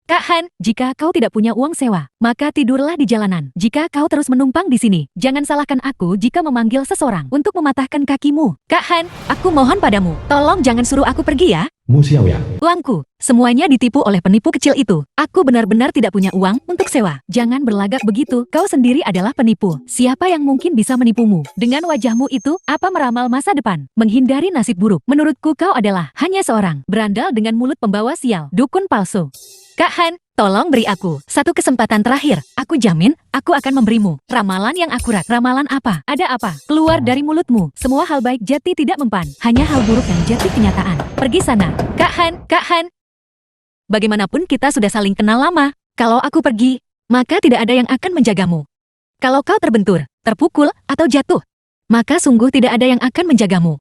Kak Han, jika kau tidak punya uang sewa, maka tidurlah di jalanan. Jika kau terus menumpang di sini, jangan salahkan aku jika memanggil seseorang untuk mematahkan kakimu. Kak Han, aku mohon padamu, tolong jangan suruh aku pergi ya. Mu Xiaoyan, Uangku, semuanya ditipu oleh penipu kecil itu. Aku benar-benar tidak punya uang untuk sewa. Jangan berlagak begitu, kau sendiri adalah penipu. Siapa yang mungkin bisa menipumu? Dengan wajahmu itu, apa meramal masa depan? Menghindari nasib buruk. Menurutku kau adalah hanya seorang berandal dengan mulut pembawa sial, dukun palsu. Kak Han, tolong beri aku satu kesempatan terakhir. Aku jamin, aku akan memberimu ramalan yang akurat. Ramalan apa? Ada apa? Keluar dari mulutmu. Semua hal baik jati tidak mempan. Hanya hal buruk yang jati kenyataan. Pergi sana. Kak Han, Kak Han. Bagaimanapun kita sudah saling kenal lama. Kalau aku pergi, maka tidak ada yang akan menjagamu. Kalau kau terbentur, terpukul, atau jatuh, maka sungguh tidak ada yang akan menjagamu.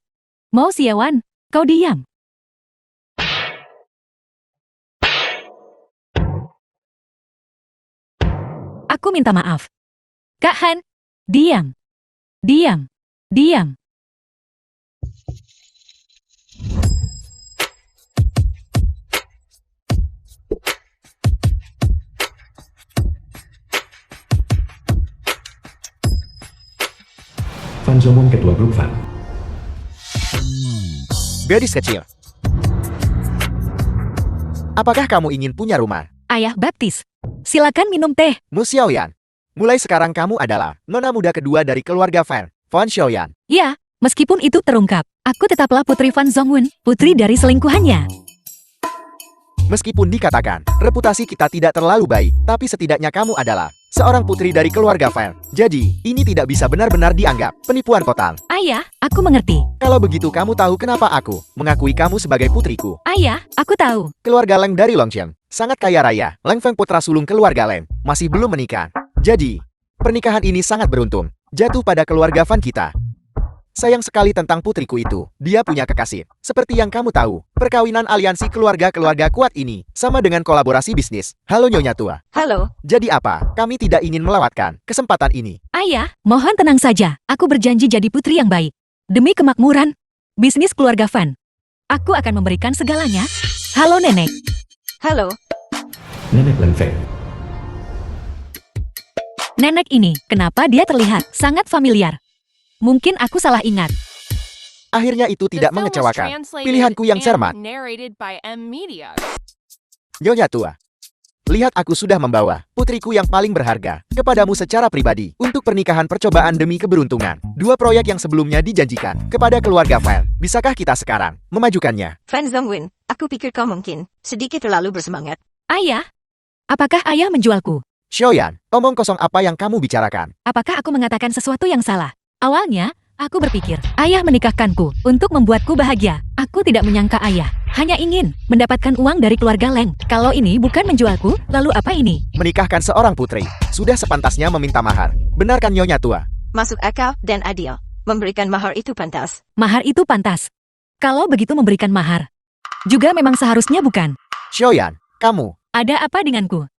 Mau Xiaoyan, kau diam. Aku minta maaf. Kak Han, diam. Diam. Diam. Fan Zhongwen Ketua Grup Fan. Gadis kecil. Apakah kamu ingin punya rumah? Ayah baptis. Silakan minum teh. Mu Xiaoyan. Mulai sekarang kamu adalah nona muda kedua dari keluarga Fan Xiaoyan. Ya, meskipun itu terungkap, aku tetaplah putri Fan Zhongwen, putri dari selingkuhannya. Meskipun dikatakan, reputasi kita tidak terlalu baik, tapi setidaknya kamu adalah seorang putri dari keluarga Fan. Jadi, ini tidak bisa benar-benar dianggap penipuan total. Ayah, aku mengerti. Kalau begitu kamu tahu kenapa aku mengakui kamu sebagai putriku. Ayah, aku tahu. Keluarga Leng dari Longqiang sangat kaya raya. Leng Feng putra sulung keluarga Leng masih belum menikah. Jadi, pernikahan ini sangat beruntung. Jatuh pada keluarga Fan kita. Sayang sekali tentang putriku itu. Dia punya kekasih. Seperti yang kamu tahu, perkawinan aliansi keluarga-keluarga kuat ini sama dengan kolaborasi bisnis. Halo Nyonya Tua. Halo. Jadi apa? Kami tidak ingin melewatkan kesempatan ini. Ayah, mohon tenang saja. Aku berjanji jadi putri yang baik. Demi kemakmuran bisnis keluarga Fan, aku akan memberikan segalanya. Halo Nenek. Halo. Nenek Leng Feng. Nenek ini, kenapa dia terlihat sangat familiar? Mungkin aku salah ingat. Akhirnya itu tidak mengecewakan. Pilihanku yang cermat. Nyonya Tua. Lihat aku sudah membawa putriku yang paling berharga kepadamu secara pribadi untuk pernikahan percobaan demi keberuntungan. 2 proyek yang sebelumnya dijanjikan kepada keluarga Fan. Bisakah kita sekarang memajukannya? Fan Zhongwen, aku pikir kau mungkin sedikit terlalu bersemangat. Ayah, apakah ayah menjualku? Xiaoyan, omong kosong apa yang kamu bicarakan? Apakah aku mengatakan sesuatu yang salah? Awalnya, aku berpikir, ayah menikahkanku untuk membuatku bahagia. Aku tidak menyangka ayah hanya ingin mendapatkan uang dari keluarga Leng. Kalau ini bukan menjualku, lalu apa ini? Menikahkan seorang putri. Sudah sepantasnya meminta mahar. Benarkan Nyonya Tua? Masuk akal dan adil. Memberikan mahar itu pantas. Mahar itu pantas. Kalau begitu memberikan mahar juga memang seharusnya bukan? Xiaoyan, kamu. Ada apa denganku?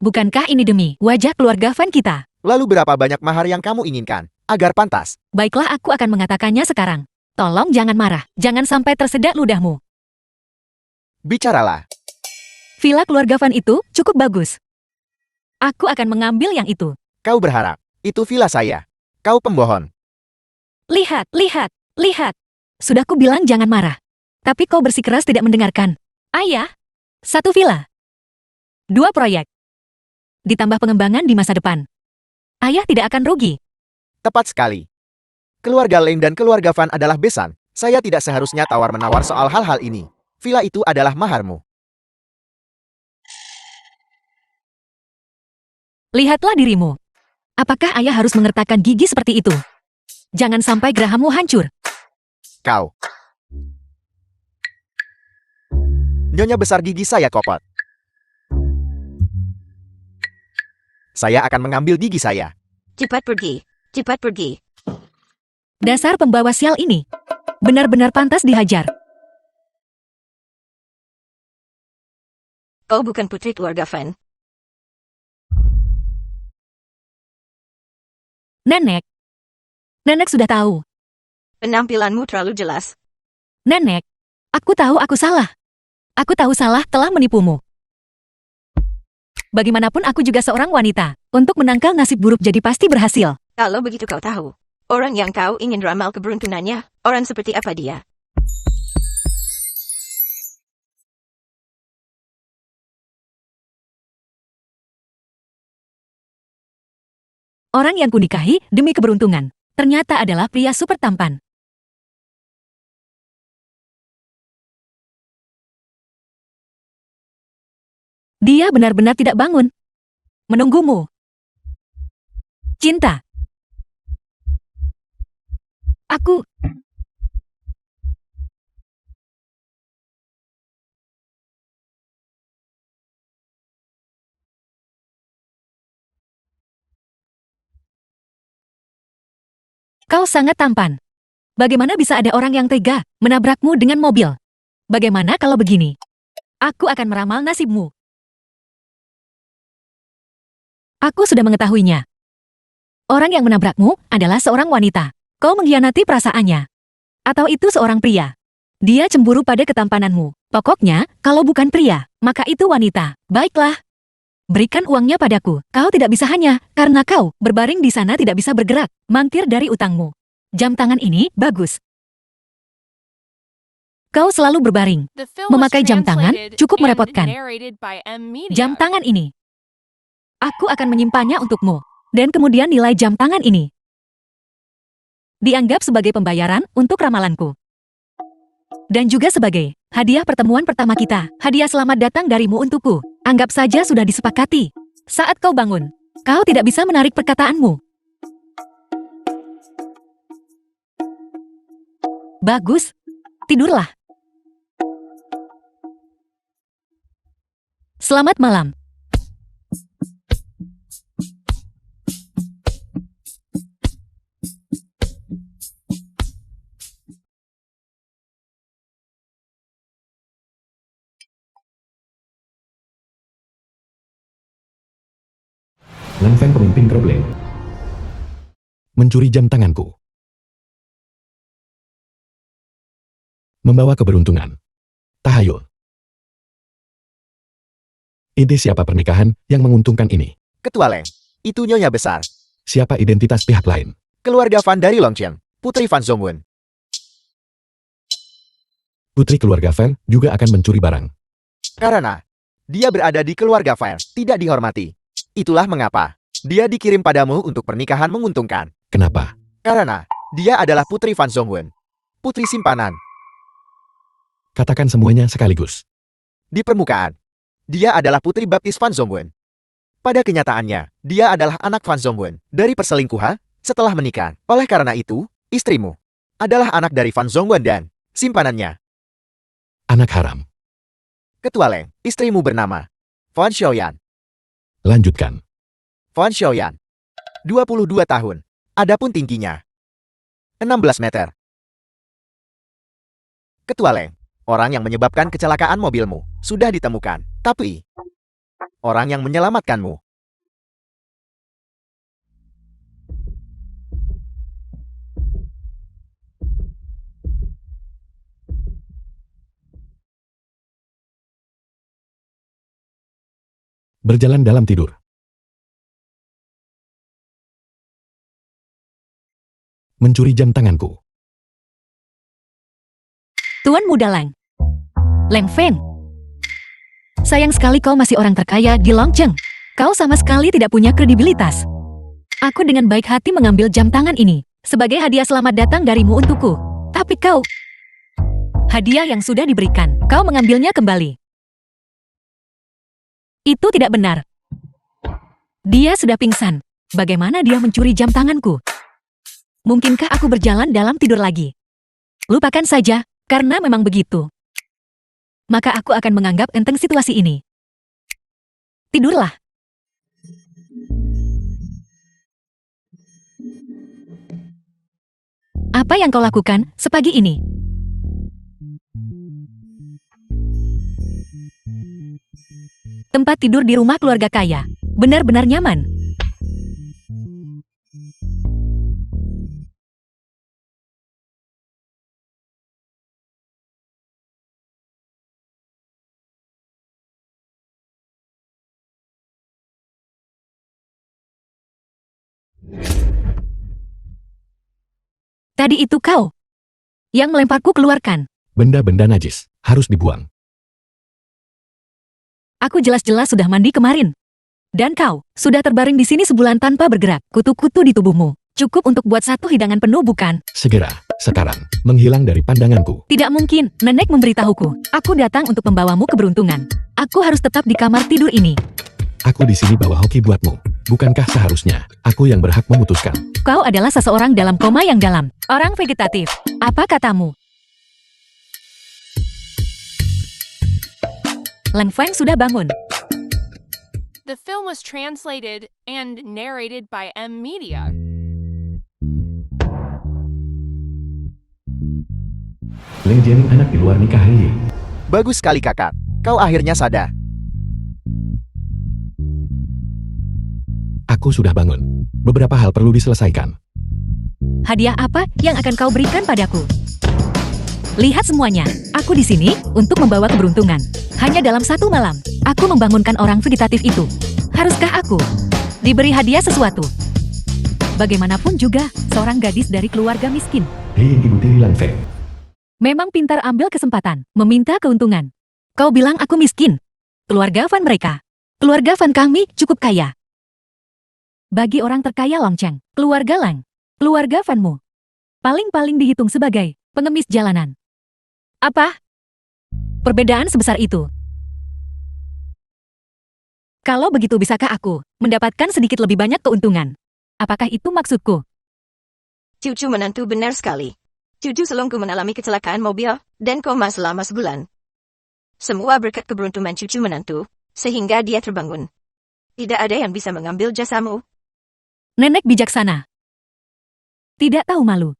Bukankah ini demi wajah keluarga Fan kita? Lalu berapa banyak mahar yang kamu inginkan agar pantas? Baiklah, aku akan mengatakannya sekarang. Tolong jangan marah. Jangan sampai tersedak ludahmu. Bicaralah. Villa keluarga Fan itu cukup bagus. Aku akan mengambil yang itu. Kau berharap itu villa saya. Kau pembohong. Lihat, lihat, lihat. Sudah ku bilang jangan marah. Tapi kau bersikeras tidak mendengarkan. Ayah, 1 villa. 2 proyek. Ditambah pengembangan di masa depan. Ayah tidak akan rugi. Tepat sekali. Keluarga Leng dan keluarga Fan adalah besan. Saya tidak seharusnya tawar-menawar soal hal-hal ini. Villa itu adalah maharmu. Lihatlah dirimu. Apakah ayah harus mengertakkan gigi seperti itu? Jangan sampai gerahammu hancur. Kau. Nyonya besar gigi saya kopot. Saya akan mengambil gigi saya. Cepat pergi. Cepat pergi. Dasar pembawa sial ini. Benar-benar pantas dihajar. Kau bukan putri keluarga Fan. Nenek. Nenek sudah tahu. Penampilanmu terlalu jelas. Nenek. Aku tahu aku salah. Aku tahu salah telah menipumu. Bagaimanapun aku juga seorang wanita. Untuk menangkal nasib buruk jadi pasti berhasil. Kalau begitu kau tahu. Orang yang kau ingin ramal keberuntungannya, orang seperti apa dia? Orang yang kunikahi demi keberuntungan. Ternyata adalah pria super tampan. Dia benar-benar tidak bangun. Menunggumu. Cinta. Aku. Kau sangat tampan. Bagaimana bisa ada orang yang tega menabrakmu dengan mobil? Bagaimana kalau begini? Aku akan meramal nasibmu. Aku sudah mengetahuinya. Orang yang menabrakmu adalah seorang wanita. Kau mengkhianati perasaannya. Atau itu seorang pria. Dia cemburu pada ketampananmu. Pokoknya, kalau bukan pria, maka itu wanita. Baiklah. Berikan uangnya padaku. Kau tidak bisa hanya karena kau berbaring di sana tidak bisa bergerak. Mangkir dari utangmu. Jam tangan ini bagus. Kau selalu berbaring. Memakai jam tangan cukup merepotkan. merepotkan. Jam tangan ini. Aku akan menyimpannya untukmu. Dan kemudian nilai jam tangan ini dianggap sebagai pembayaran untuk ramalanku. Dan juga sebagai hadiah pertemuan pertama kita. Hadiah selamat datang darimu untukku. Anggap saja sudah disepakati. Saat kau bangun, kau tidak bisa menarik perkataanmu. Bagus. Tidurlah. Selamat malam. Lang Feng pemimpin grup Leng. Mencuri jam tanganku. Membawa keberuntungan. Tahayul. Ide siapa pernikahan yang menguntungkan ini? Ketua Leng, itu nyonya besar. Siapa identitas pihak lain? Keluarga Fan dari Longqiang, putri Fan Zhongwen. Putri keluarga Fan juga akan mencuri barang. Karena dia berada di keluarga Fan, tidak dihormati. Itulah mengapa dia dikirim padamu untuk pernikahan menguntungkan. Kenapa? Karena dia adalah putri Fan Zhongwen, putri simpanan. Katakan semuanya sekaligus. Di permukaan, dia adalah putri baptis Fan Zhongwen. Pada kenyataannya, dia adalah anak Fan Zhongwen dari perselingkuhan setelah menikah. Oleh karena itu, istrimu adalah anak dari Fan Zhongwen dan simpanannya. Anak haram. Ketua Leng, istrimu bernama Fan Xiaoyan. Lanjutkan. Fan Xiaoyan, 22 tahun. Adapun tingginya 16 meter. Ketua Leng, orang yang menyebabkan kecelakaan mobilmu sudah ditemukan. Tapi orang yang menyelamatkanmu Berjalan dalam tidur. Mencuri jam tanganku. Tuan Muda Lang. Leng Feng. Sayang sekali kau masih orang terkaya di Longcheng. Kau sama sekali tidak punya kredibilitas. Aku dengan baik hati mengambil jam tangan ini sebagai hadiah selamat datang darimu untukku. Tapi kau... Hadiah yang sudah diberikan, kau mengambilnya kembali. Itu tidak benar. Dia sudah pingsan. Bagaimana dia mencuri jam tanganku? Mungkinkah aku berjalan dalam tidur lagi? Lupakan saja, karena memang begitu. Maka aku akan menganggap enteng situasi ini. Tidurlah. Apa yang kau lakukan sepagi ini? Tempat tidur di rumah keluarga kaya. Benar-benar nyaman. Tadi itu kau yang melemparku, keluarkan. Benda-benda najis harus dibuang. Aku jelas-jelas sudah mandi kemarin. Dan kau sudah terbaring di sini sebulan tanpa bergerak. Kutu-kutu di tubuhmu cukup untuk buat satu hidangan penuh, bukan? Segera, sekarang, menghilang dari pandanganku. Tidak mungkin, nenek memberitahuku. Aku datang untuk membawamu keberuntungan. Aku harus tetap di kamar tidur ini. Aku di sini bawa hoki buatmu. Bukankah seharusnya aku yang berhak memutuskan? Kau adalah seseorang dalam koma yang dalam. Orang vegetatif. Apa katamu? Leng Feng sudah bangun. The film was translated and narrated by M Media. Leng Jianing anak di luar nikah Ri. Bagus sekali kakak. Kau akhirnya sadar. Aku sudah bangun. Beberapa hal perlu diselesaikan. Hadiah apa yang akan kau berikan padaku? Lihat semuanya. Aku di sini untuk membawa keberuntungan. Hanya dalam satu malam, aku membangunkan orang vegetatif itu. Haruskah aku diberi hadiah sesuatu? Bagaimanapun juga, seorang gadis dari keluarga miskin Hei ibu tiri Lang Feng. memang pintar ambil kesempatan, meminta keuntungan. Kau bilang aku miskin. Keluarga Fan mereka. Keluarga Fan kami cukup kaya. Bagi orang terkaya Longcheng, keluarga Lang, keluarga Fanmu paling-paling dihitung sebagai pengemis jalanan. Apa? Perbedaan sebesar itu. Kalau begitu, bisakah aku mendapatkan sedikit lebih banyak keuntungan? Apakah itu maksudku? Cucu menantu benar sekali. Cucu sulungku mengalami kecelakaan mobil dan koma selama sebulan. Semua berkat keberuntungan cucu menantu, sehingga dia terbangun. Tidak ada yang bisa mengambil jasamu. Nenek bijaksana. Tidak tahu malu.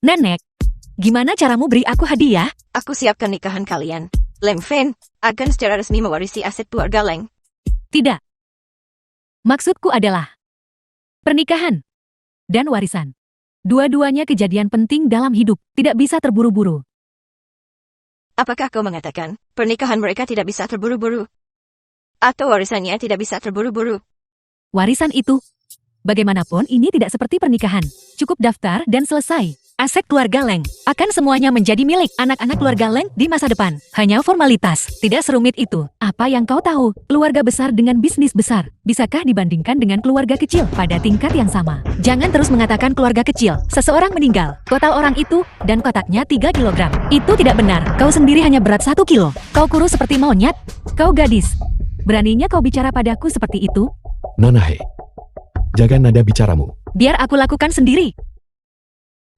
Nenek, gimana caramu beri aku hadiah? Aku siapkan nikahan kalian. Leng Feng akan secara resmi mewarisi aset keluarga Leng. Tidak. Maksudku adalah pernikahan dan warisan. Dua-duanya kejadian penting dalam hidup, tidak bisa terburu-buru. Apakah kau mengatakan pernikahan mereka tidak bisa terburu-buru? Atau warisannya tidak bisa terburu-buru? Warisan itu, bagaimanapun ini tidak seperti pernikahan. Cukup daftar dan selesai. Aset keluarga Leng akan semuanya menjadi milik anak-anak keluarga Leng di masa depan. Hanya formalitas, tidak serumit itu. Apa yang kau tahu? Keluarga besar dengan bisnis besar, bisakah dibandingkan dengan keluarga kecil pada tingkat yang sama? Jangan terus mengatakan keluarga kecil. Seseorang meninggal, total orang itu, dan kotaknya 3 kilogram. Itu tidak benar. Kau sendiri hanya berat 1 kilo. Kau kurus seperti monyet. Kau gadis. Beraninya kau bicara padaku seperti itu? Nona He, jaga nada bicaramu. Biar aku lakukan sendiri.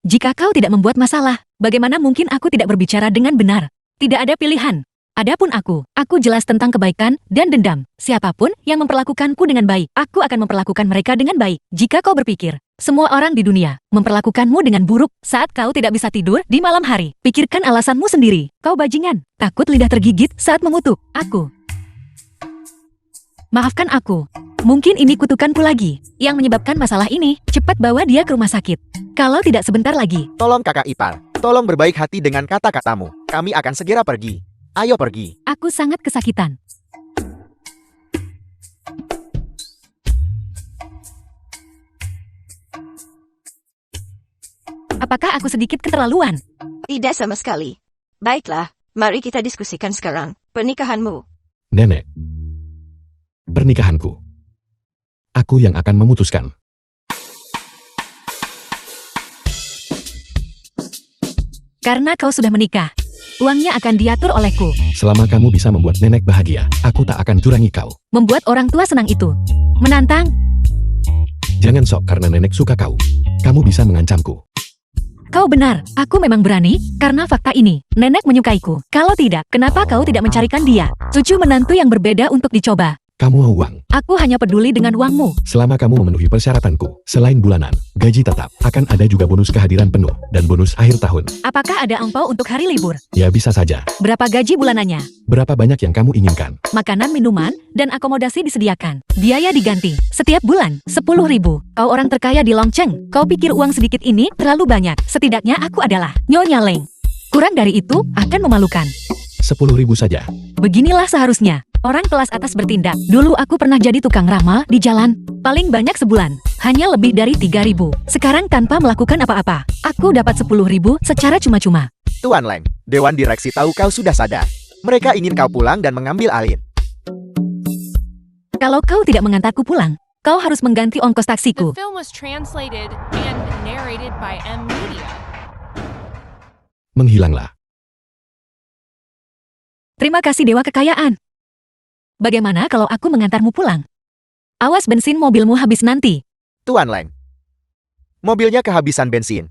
Jika kau tidak membuat masalah, bagaimana mungkin aku tidak berbicara dengan benar? Tidak ada pilihan. Adapun aku jelas tentang kebaikan dan dendam. Siapapun yang memperlakukanku dengan baik, aku akan memperlakukan mereka dengan baik. Jika kau berpikir, semua orang di dunia memperlakukanmu dengan buruk saat kau tidak bisa tidur di malam hari, pikirkan alasanmu sendiri. Kau bajingan, takut lidah tergigit saat mengutuk aku. Maafkan aku. Mungkin ini kutukanku lagi yang menyebabkan masalah ini. Cepat bawa dia ke rumah sakit. Kalau tidak sebentar lagi. Tolong kakak ipar, tolong berbaik hati dengan kata-katamu. Kami akan segera pergi. Ayo pergi. Aku sangat kesakitan. Apakah aku sedikit keterlaluan? Tidak sama sekali. Baiklah, mari kita diskusikan sekarang. Pernikahanmu. Nenek, pernikahanku. Aku yang akan memutuskan. Karena kau sudah menikah, uangnya akan diatur olehku. Selama kamu bisa membuat nenek bahagia, aku tak akan curangi kau. Membuat orang tua senang itu menantang. Jangan sok karena nenek suka kau. Kamu bisa mengancamku. Kau benar, aku memang berani, karena fakta ini, nenek menyukaiku. Kalau tidak, kenapa kau tidak mencarikan dia? Cucu menantu yang berbeda untuk dicoba. Kamu mau uang. Aku hanya peduli dengan uangmu. Selama kamu memenuhi persyaratanku, selain bulanan, gaji tetap, akan ada juga bonus kehadiran penuh, dan bonus akhir tahun. Apakah ada angpau untuk hari libur? Ya bisa saja. Berapa gaji bulanannya? Berapa banyak yang kamu inginkan? Makanan, minuman, dan akomodasi disediakan. Biaya diganti. Setiap bulan, 10.000. Kau orang terkaya di Longcheng. Kau pikir uang sedikit ini terlalu banyak? Setidaknya aku adalah Nyonya Leng. Kurang dari itu akan memalukan. 10.000 saja. Beginilah seharusnya. Orang kelas atas bertindak. Dulu aku pernah jadi tukang ramal di jalan. Paling banyak sebulan. Hanya lebih dari 3.000. Sekarang tanpa melakukan apa-apa. Aku dapat 10.000 secara cuma-cuma. Tuan Leng, Dewan Direksi tahu kau sudah sadar. Mereka ingin kau pulang dan mengambil alih. Kalau kau tidak mengantarku pulang, kau harus mengganti ongkos The taksiku. film was translated and narrated by M Media. Menghilanglah. Terima kasih Dewa Kekayaan. Bagaimana kalau aku mengantarmu pulang? Awas bensin mobilmu habis nanti. Tuan Leng, mobilnya kehabisan bensin.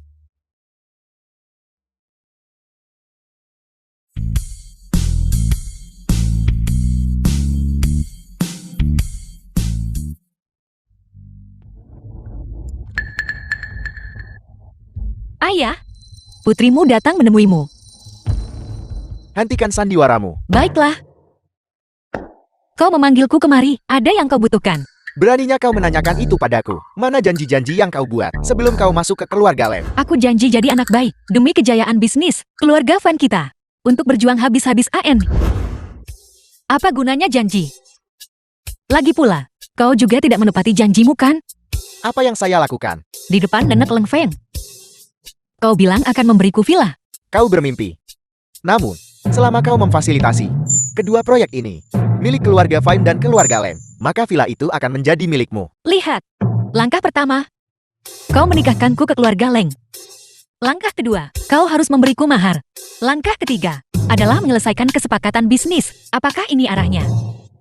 Ayah, putrimu datang menemuimu. Hentikan sandiwaramu. Baiklah. Kau memanggilku kemari, ada yang kau butuhkan. Beraninya kau menanyakan itu padaku. Mana janji-janji yang kau buat sebelum kau masuk ke keluarga Lem? Aku janji jadi anak baik, demi kejayaan bisnis, keluarga fan kita. Untuk berjuang habis-habis AN. Apa gunanya janji? Lagi pula, kau juga tidak menepati janjimu kan? Apa yang saya lakukan? Di depan nenek Leng Feng. Kau bilang akan memberiku villa. Kau bermimpi. Namun, selama kau memfasilitasi kedua proyek ini, milik keluarga Fine dan keluarga Lem, maka villa itu akan menjadi milikmu. Lihat. Langkah pertama, kau menikahkanku ke keluarga Leng. Langkah kedua, kau harus memberiku mahar. Langkah ketiga, adalah menyelesaikan kesepakatan bisnis. Apakah ini arahnya?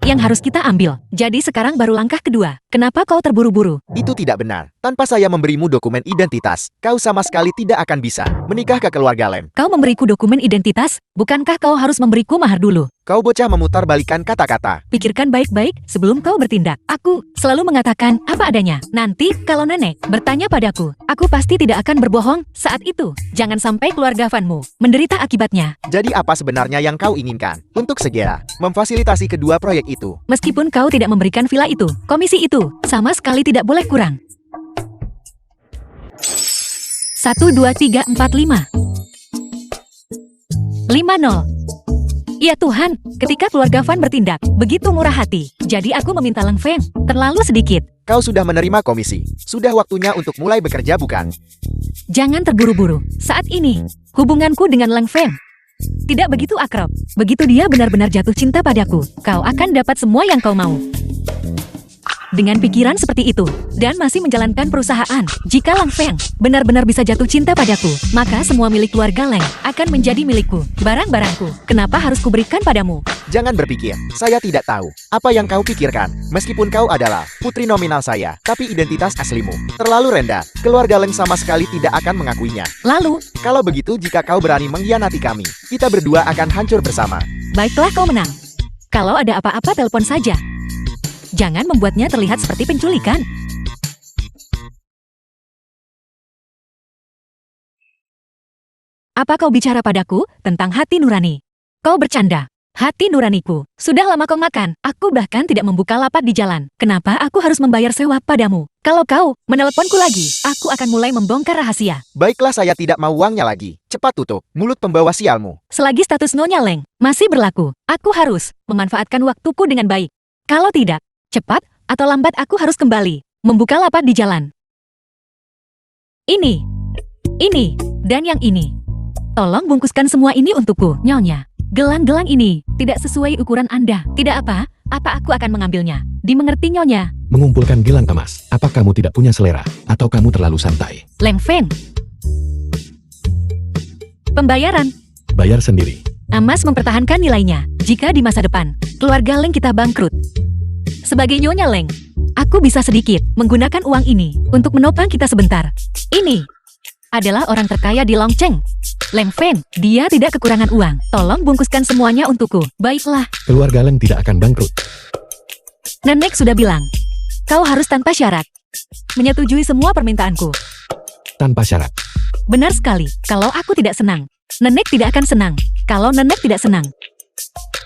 Yang harus kita ambil. Jadi sekarang baru langkah kedua. Kenapa kau terburu-buru? Itu tidak benar. Tanpa saya memberimu dokumen identitas, kau sama sekali tidak akan bisa menikah ke keluarga Lem. Kau memberiku dokumen identitas, bukankah kau harus memberiku mahar dulu? Kau bocah memutar balikan kata-kata. Pikirkan baik-baik sebelum kau bertindak. Aku selalu mengatakan apa adanya. Nanti kalau nenek bertanya padaku, aku pasti tidak akan berbohong saat itu. Jangan sampai keluarga fanmu menderita akibatnya. Jadi apa sebenarnya yang kau inginkan? Untuk segera memfasilitasi kedua proyek itu. Meskipun kau tidak memberikan villa itu, komisi itu sama sekali tidak boleh kurang. 1, 2, 3, 4, 5. 5-0. Ya Tuhan, ketika keluarga Fan bertindak begitu murah hati, jadi aku meminta Leng Feng terlalu sedikit. Kau sudah menerima komisi. Sudah waktunya untuk mulai bekerja bukan? Jangan terburu-buru. Saat ini, hubunganku dengan Leng Feng tidak begitu akrab. Begitu dia benar-benar jatuh cinta padaku, kau akan dapat semua yang kau mau. Dengan pikiran seperti itu, dan masih menjalankan perusahaan, jika Leng Feng benar-benar bisa jatuh cinta padaku, maka semua milik keluarga Leng akan menjadi milikku. Barang-barangku, kenapa harus kuberikan padamu? Jangan berpikir, saya tidak tahu apa yang kau pikirkan. Meskipun kau adalah putri nominal saya, tapi identitas aslimu terlalu rendah. Keluarga Leng sama sekali tidak akan mengakuinya. Lalu, Kalau begitu, jika kau berani mengkhianati kami, kita berdua akan hancur bersama. baiklah kau menang. Kalau ada apa-apa telepon saja. Jangan membuatnya terlihat seperti penculikan. Apa kau bicara padaku tentang hati nurani? Kau bercanda. Hati nuraniku, sudah lama kau makan. Aku bahkan tidak membuka lapak di jalan. Kenapa aku harus membayar sewa padamu? Kalau kau meneleponku lagi, aku akan mulai membongkar rahasia. Baiklah, saya tidak mau uangnya lagi. Cepat tutup mulut pembawa sialmu. Selagi status Nyonya Leng masih berlaku, aku harus memanfaatkan waktuku dengan baik. Kalau tidak, cepat atau lambat aku harus kembali membuka lapak di jalan. Ini, dan yang ini. Tolong bungkuskan semua ini untukku, Nyonya. Gelang-gelang ini tidak sesuai ukuran Anda. Tidak apa aku akan mengambilnya. Dimengerti, Nyonya? Mengumpulkan gelang emas. Apa kamu tidak punya selera? Atau kamu terlalu santai? Leng Feng. Pembayaran. Bayar sendiri. Emas mempertahankan nilainya jika di masa depan keluarga Leng kita bangkrut. Sebagai Nyonya Leng, aku bisa sedikit menggunakan uang ini untuk menopang kita sebentar. Ini adalah orang terkaya di Longcheng. Leng Feng, dia tidak kekurangan uang. Tolong bungkuskan semuanya untukku. Baiklah, Keluarga Leng tidak akan bangkrut. nenek sudah bilang. Kau harus tanpa syarat menyetujui semua permintaanku. Tanpa syarat. Benar sekali, kalau aku tidak senang, nenek tidak akan senang. Kalau nenek tidak senang,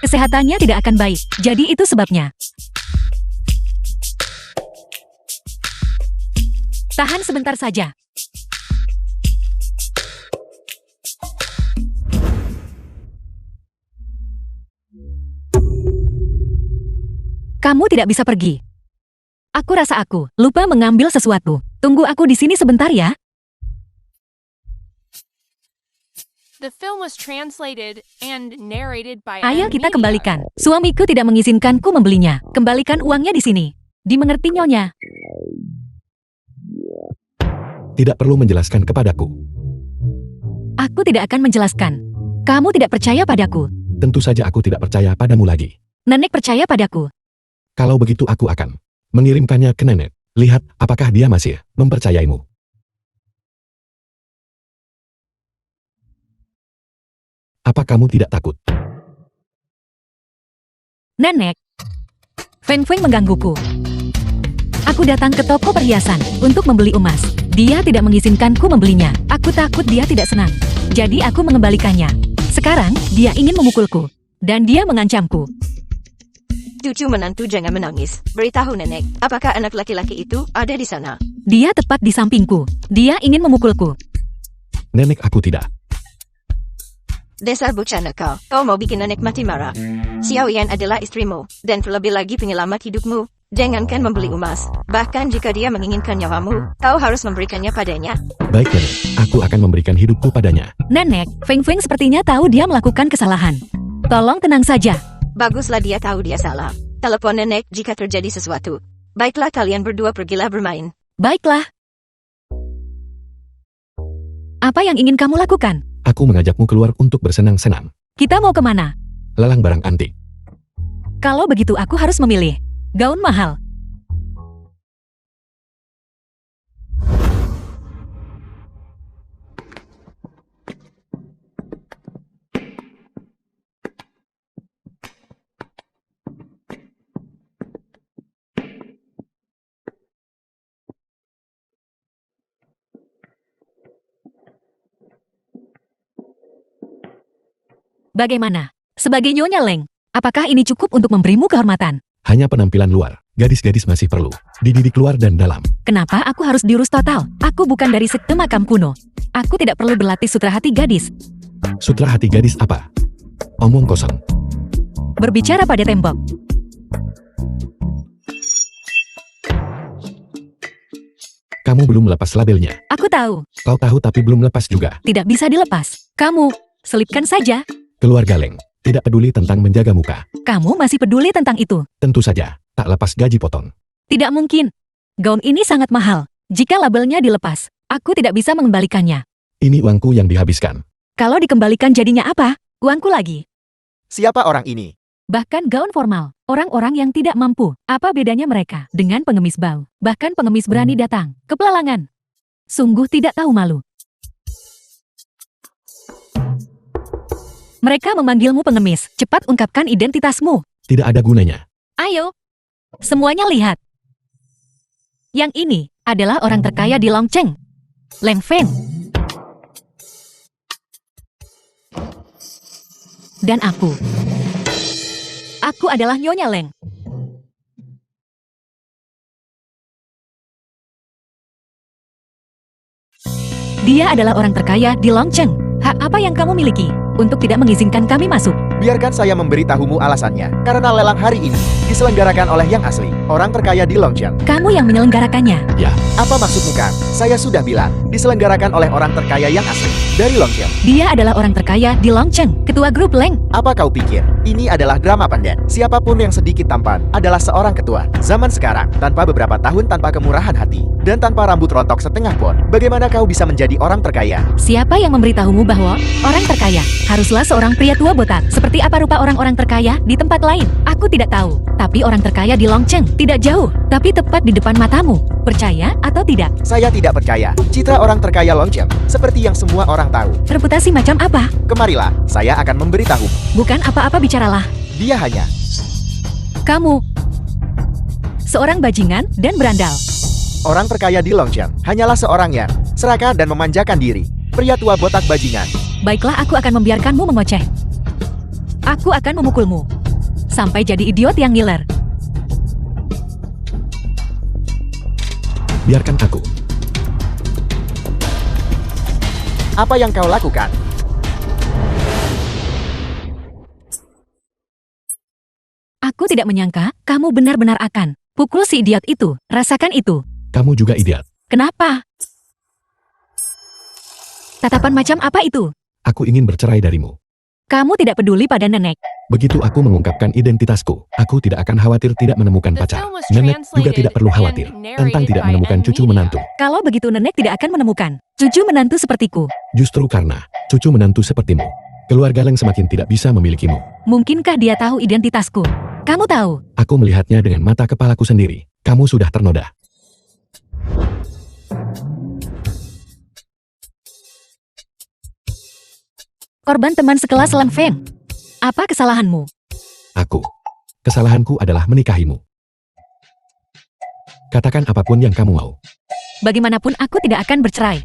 kesehatannya tidak akan baik. Jadi itu sebabnya. Tahan sebentar saja. Kamu tidak bisa pergi. Aku rasa aku lupa mengambil sesuatu. Tunggu aku di sini sebentar ya. The film was translated and narrated by Ayo M kita Media. kembalikan. Suamiku tidak mengizinkanku membelinya. Kembalikan uangnya di sini. Dimengerti nyonya? Tidak perlu menjelaskan kepadaku. Aku tidak akan menjelaskan. Kamu tidak percaya padaku. Tentu saja aku tidak percaya padamu lagi. Nenek percaya padaku. Kalau begitu aku akan mengirimkannya ke nenek. Lihat apakah dia masih mempercayaimu. Apa kamu tidak takut? Nenek. Feng Feng menggangguku. Aku datang ke toko perhiasan untuk membeli emas. Dia tidak mengizinkanku membelinya. Aku takut dia tidak senang. Jadi aku mengembalikannya. Sekarang, dia ingin memukulku. Dan dia mengancamku. Cucu menantu jangan menangis. Beritahu nenek, apakah anak laki-laki itu ada di sana? Dia tepat di sampingku. Dia ingin memukulku. Nenek aku tidak. Dasar bocah nakal, kau mau bikin nenek mati marah. Xiao Yan adalah istrimu, dan terlebih lagi penyelamat hidupmu. Jangankan membeli emas, bahkan jika dia menginginkan nyawamu, kau harus memberikannya padanya. Baik nenek, aku akan memberikan hidupku padanya. Nenek, Feng Feng sepertinya tahu dia melakukan kesalahan. Tolong tenang saja. Baguslah dia tahu dia salah. Telepon nenek jika terjadi sesuatu. Baiklah kalian berdua pergilah bermain. Baiklah. Apa yang ingin kamu lakukan? Aku mengajakmu keluar untuk bersenang-senang. Kita mau kemana? Lelang barang antik. Kalau begitu aku harus memilih. Gaun mahal. Bagaimana? Sebagai Nyonya Leng, apakah ini cukup untuk memberimu kehormatan? Hanya penampilan luar. Gadis-gadis masih perlu dididik luar dan dalam. Kenapa aku harus diurus total? Aku bukan dari sekte makam kuno. Aku tidak perlu berlatih sutra hati gadis. Sutra hati gadis apa? Omong kosong. Berbicara pada tembok. Kamu belum melepas labelnya. Aku tahu, Kau tahu tapi belum lepas juga. tidak bisa dilepas. Kamu, selipkan saja. Keluarga Leng tidak peduli tentang menjaga muka. Kamu masih peduli tentang itu. Tentu saja, tak lepas gaji potong. Tidak mungkin. Gaun ini sangat mahal. Jika labelnya dilepas, aku tidak bisa mengembalikannya. Ini uangku yang dihabiskan. Kalau dikembalikan jadinya apa? Uangku lagi. Siapa orang ini? Bahkan gaun formal, orang-orang yang tidak mampu. Apa bedanya mereka dengan pengemis bau? Bahkan pengemis berani datang ke pelalangan. Sungguh tidak tahu malu. Mereka memanggilmu pengemis. Cepat ungkapkan identitasmu. Tidak ada gunanya. Ayo. Semuanya lihat. Yang ini adalah orang terkaya di Longcheng. Leng Feng. Dan aku. Aku adalah Nyonya Leng. Dia adalah orang terkaya di Longcheng. Hak apa yang kamu miliki untuk tidak mengizinkan kami masuk? Biarkan saya memberitahumu alasannya. Karena lelang hari ini diselenggarakan oleh yang asli, orang terkaya di Longcheng. Kamu yang menyelenggarakannya. Ya, Apa maksudmu kan? Saya sudah bilang, diselenggarakan oleh orang terkaya yang asli, dari Longcheng. Dia adalah orang terkaya di Longcheng, ketua grup Leng. Apa kau pikir, ini adalah drama pendek? Siapapun yang sedikit tampan adalah seorang ketua. Zaman sekarang, tanpa beberapa tahun tanpa kemurahan hati, dan tanpa rambut rontok setengah pon, bagaimana kau bisa menjadi orang terkaya? Siapa yang memberitahumu bahwa orang terkaya haruslah seorang pria tua botak? Seperti apa rupa orang-orang terkaya di tempat lain? Aku tidak tahu. Tapi orang terkaya di Longcheng tidak jauh, tapi tepat di depan matamu. Percaya atau tidak? Saya tidak percaya. Citra orang terkaya Longcheng, seperti yang semua orang tahu. Reputasi macam apa? Kemarilah, saya akan memberitahu. Bukan apa-apa bicaralah. Dia hanya Kamu. Seorang bajingan dan berandal. orang terkaya di Longcheng. Hanyalah seorang yang serakah dan memanjakan diri. Pria tua botak bajingan. Baiklah, aku akan membiarkanmu mengoceh. Aku akan memukulmu. Sampai jadi idiot yang ngiler. biarkan aku. Apa yang kau lakukan? Aku Aku tidak menyangka kamu benar-benar akan pukul si idiot itu. Rasakan itu. Kamu juga idiot. Kenapa? Tatapan macam apa itu? Aku ingin bercerai darimu. Kamu tidak peduli pada nenek. Begitu aku mengungkapkan identitasku, aku tidak akan khawatir tidak menemukan The pacar. film was Nenek juga translated tidak perlu and khawatir tentang narrated tidak by menemukan M cucu Media. menantu. Kalau begitu nenek tidak akan menemukan cucu menantu sepertiku. Justru karena cucu menantu sepertimu, keluarga Leng semakin tidak bisa memilikimu. Mungkinkah dia tahu identitasku? Kamu tahu. Aku melihatnya dengan mata kepalaku sendiri. Kamu sudah ternoda. Korban teman sekelas Lang Feng. Apa kesalahanmu? Kesalahanku adalah menikahimu. Katakan apapun yang kamu mau. Bagaimanapun aku tidak akan bercerai.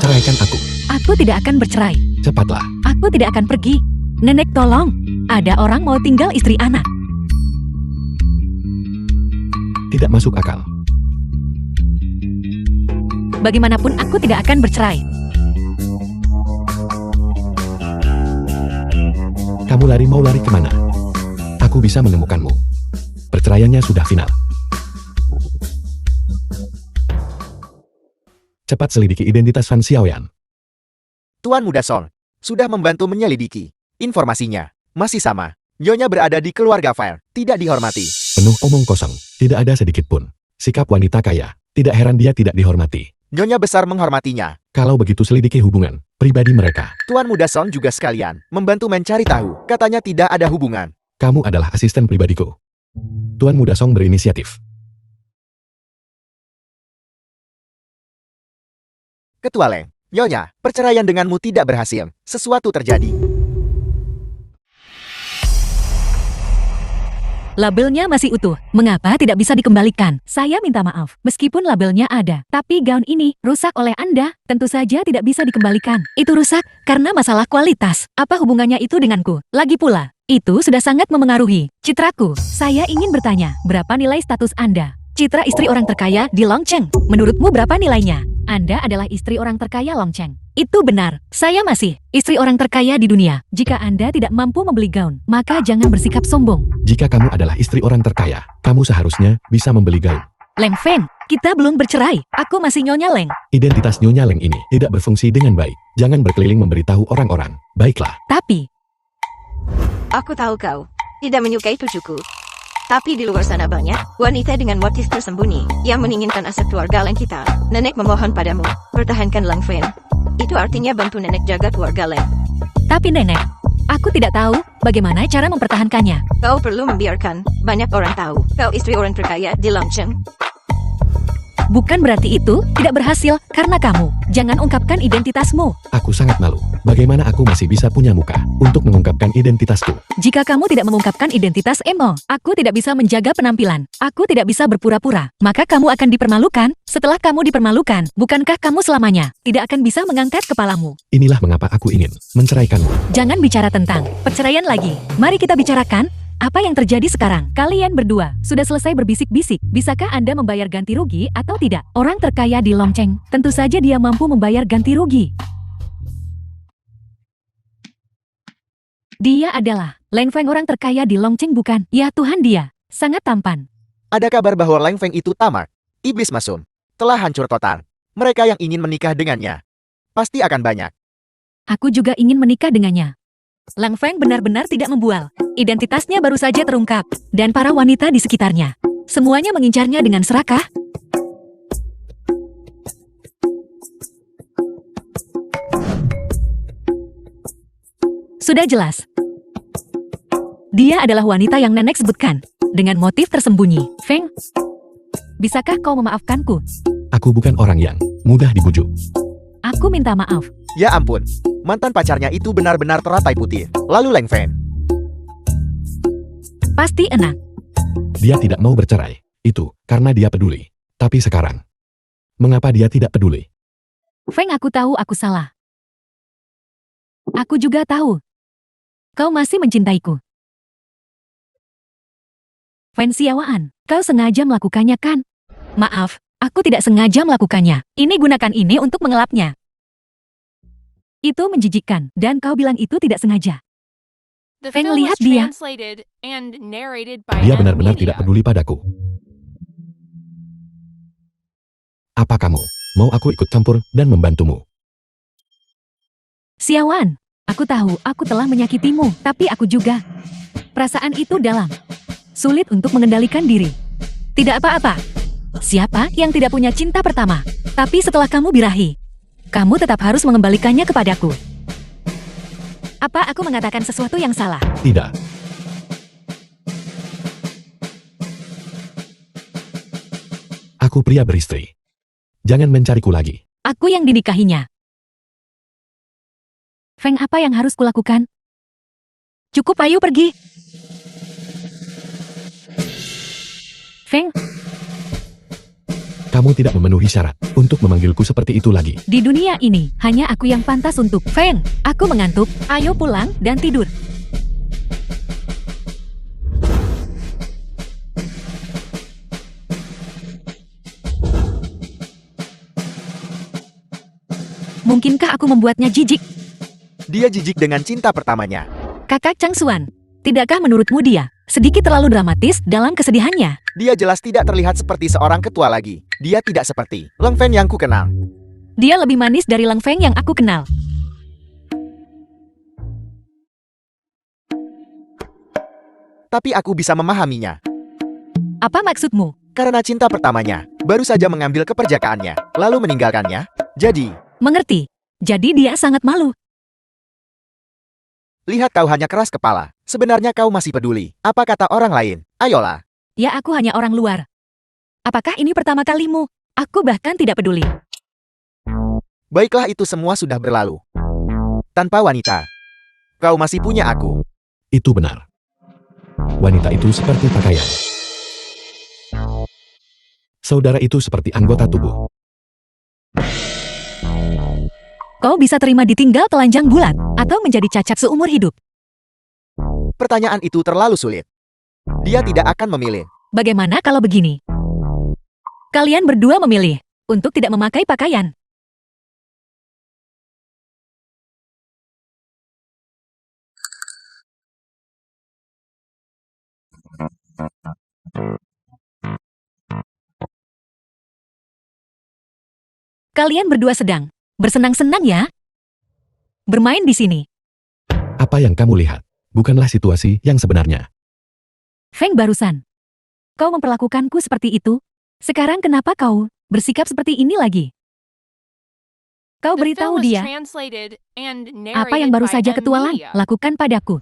Ceraikan aku. Aku tidak akan bercerai. Cepatlah. Aku tidak akan pergi. Nenek tolong. Ada orang mau tinggal istri anak. Tidak masuk akal. Bagaimanapun aku tidak akan bercerai. Kamu mau lari kemana? Aku bisa menemukanmu. Perceraiannya sudah final. Cepat selidiki identitas Fan Xiaoyan. Tuan Muda Song sudah membantu menyelidiki. Informasinya masih sama. Nyonya berada di keluarga Fire, tidak dihormati. Penuh omong kosong. Tidak ada sedikit pun. Sikap wanita kaya. Tidak heran dia tidak dihormati. Nyonya besar menghormatinya. Kalau begitu selidiki hubungan pribadi mereka. Tuan Muda Song juga sekalian membantu mencari tahu. Katanya tidak ada hubungan. Kamu adalah asisten pribadiku. Tuan Muda Song berinisiatif. Ketua Leng, Nyonya, perceraian denganmu tidak berhasil. Sesuatu terjadi. Labelnya masih utuh. Mengapa tidak bisa dikembalikan? Saya minta maaf. Meskipun labelnya ada, tapi gaun ini rusak oleh Anda. Tentu saja tidak bisa dikembalikan. Itu rusak karena masalah kualitas. Apa hubungannya itu denganku? Lagi pula, itu sudah sangat memengaruhi citraku. Saya ingin bertanya, berapa nilai status Anda? Citra istri orang terkaya di Longcheng. Menurutmu berapa nilainya? Anda adalah istri orang terkaya Longcheng. Itu benar. Saya masih istri orang terkaya di dunia. Jika Anda tidak mampu membeli gaun, maka jangan bersikap sombong. Jika kamu adalah istri orang terkaya, kamu seharusnya bisa membeli gaun. Leng Feng, kita belum bercerai. Aku masih Nyonya Leng. Identitas Nyonya Leng ini tidak berfungsi dengan baik. Jangan berkeliling memberitahu orang-orang. Baiklah. Tapi, Aku tahu kau tidak menyukai cucuku. Tapi di luar sana banyak wanita dengan motif tersembunyi yang menginginkan aset keluarga Leng kita. Nenek memohon padamu, pertahankan Lang Fen. Itu artinya bantu nenek jaga keluarga Leng. tapi nenek, aku tidak tahu bagaimana cara mempertahankannya. Kau perlu membiarkan banyak orang tahu kau istri orang terkaya di Longcheng. Bukan berarti itu tidak berhasil karena kamu. Jangan ungkapkan identitasmu. Aku sangat malu. Bagaimana aku masih bisa punya muka untuk mengungkapkan identitasku? Jika kamu tidak mengungkapkan identitas Emo, aku tidak bisa menjaga penampilan. Aku tidak bisa berpura-pura. Maka kamu akan dipermalukan. Setelah kamu dipermalukan, bukankah kamu selamanya tidak akan bisa mengangkat kepalamu? Inilah mengapa aku ingin menceraikanmu. Jangan bicara tentang perceraian lagi. Mari kita bicarakan apa yang terjadi sekarang. Kalian berdua sudah selesai berbisik-bisik. Bisakah Anda membayar ganti rugi atau tidak? Orang terkaya di Longcheng, tentu saja dia mampu membayar ganti rugi. Dia adalah Leng Feng, orang terkaya di Longcheng, bukan? Ya Tuhan, dia sangat tampan. Ada kabar bahwa Lang Feng itu tamak. Iblis mesum. Telah hancur total. Mereka yang ingin menikah dengannya pasti akan banyak. Aku juga ingin menikah dengannya. Lang Feng benar-benar tidak membual. Identitasnya baru saja terungkap. Dan para wanita di sekitarnya semuanya mengincarnya dengan serakah. Sudah jelas. Dia adalah wanita yang nenek sebutkan. Dengan motif tersembunyi. Feng, bisakah kau memaafkanku? Aku bukan orang yang mudah dibujuk. Aku minta maaf. Ya ampun, mantan pacarnya itu benar-benar teratai putih. Lalu Lang Feng. Pasti enak. Dia tidak mau bercerai. Itu karena dia peduli. Tapi sekarang, mengapa dia tidak peduli? Feng, aku tahu aku salah. Aku juga tahu. Kau masih mencintaiku. Fan Xiaoyan, kau sengaja melakukannya kan? Maaf, aku tidak sengaja melakukannya. Ini gunakan ini untuk mengelapnya. Itu menjijikkan, dan kau bilang itu tidak sengaja. The Feng, film was lihat dia. translated and narrated by Dia M benar-benar Media. tidak peduli padaku. Apa kamu mau aku ikut campur dan membantumu? Xiaoan, aku tahu aku telah menyakitimu, tapi aku juga. Perasaan itu dalam. Sulit untuk mengendalikan diri. Tidak apa-apa. Siapa yang tidak punya cinta pertama? Tapi setelah kamu birahi, kamu tetap harus mengembalikannya kepadaku. Apa aku mengatakan sesuatu yang salah? Tidak. Aku pria beristri. Jangan mencariku lagi. Aku yang dinikahinya. Feng, apa yang harus kulakukan? Cukup, ayo pergi. Feng, Kamu tidak memenuhi syarat untuk memanggilku seperti itu lagi. di dunia ini, hanya aku yang pantas untuk... Feng, aku mengantuk. Ayo pulang dan tidur. Mungkinkah aku membuatnya jijik? Dia jijik dengan cinta pertamanya. Kakak Changsuan, tidakkah menurutmu dia sedikit terlalu dramatis dalam kesedihannya? Dia jelas tidak terlihat seperti seorang ketua lagi. Dia tidak seperti Leng Fen yang ku kenal. Dia lebih manis dari Leng Feng yang aku kenal. Tapi aku bisa memahaminya. Apa maksudmu? Karena cinta pertamanya, baru saja mengambil keperjakaannya, lalu meninggalkannya. Jadi, Mengerti. Jadi dia sangat malu. lihat kau hanya keras kepala. Sebenarnya kau masih peduli. Apa kata orang lain? Ayolah. Ya, aku hanya orang luar. Apakah ini pertama kalimu? Aku bahkan tidak peduli. Baiklah, itu semua sudah berlalu. Tanpa wanita, kau masih punya aku. Itu benar. Wanita itu seperti pakaian. Saudara itu seperti anggota tubuh. Kau bisa terima ditinggal telanjang bulat atau menjadi cacat seumur hidup. Pertanyaan itu terlalu sulit. Dia tidak akan memilih. Bagaimana kalau begini? Kalian berdua memilih untuk tidak memakai pakaian. Kalian berdua sedang bersenang-senang ya? Bermain di sini. Apa yang kamu lihat bukanlah situasi yang sebenarnya. Feng, barusan kau memperlakukanku seperti itu. Sekarang kenapa kau bersikap seperti ini lagi? Kau The beritahu film was dia translated and apa yang narrated baru by saja M Ketua Lang Media. lakukan padaku.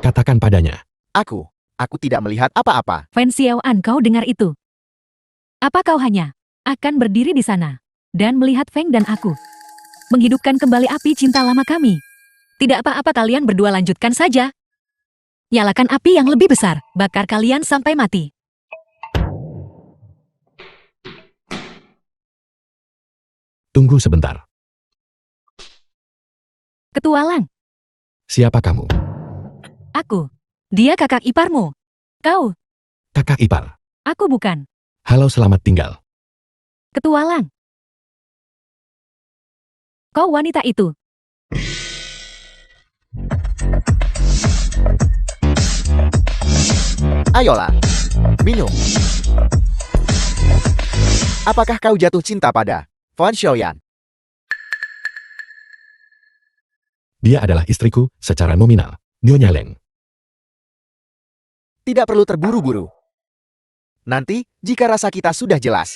Katakan padanya. Aku tidak melihat apa-apa. Fan Xiaoan, kau dengar itu? Apa kau hanya akan berdiri di sana dan melihat Feng dan aku menghidupkan kembali api cinta lama kami? Tidak apa-apa, kalian berdua lanjutkan saja. Nyalakan api yang lebih besar, bakar kalian sampai mati. Tunggu sebentar. Ketua Lang, Siapa kamu? aku. Dia kakak iparmu. Kau, Kakak ipar. aku bukan. Halo, selamat tinggal. Ketua Lang. Kau wanita itu. Ayolah. Minum. Apakah kau jatuh cinta pada Fan Xiaoyan? Dia adalah istriku secara nominal, Nyonya Leng. Tidak perlu terburu-buru. Nanti, jika rasa kita sudah jelas,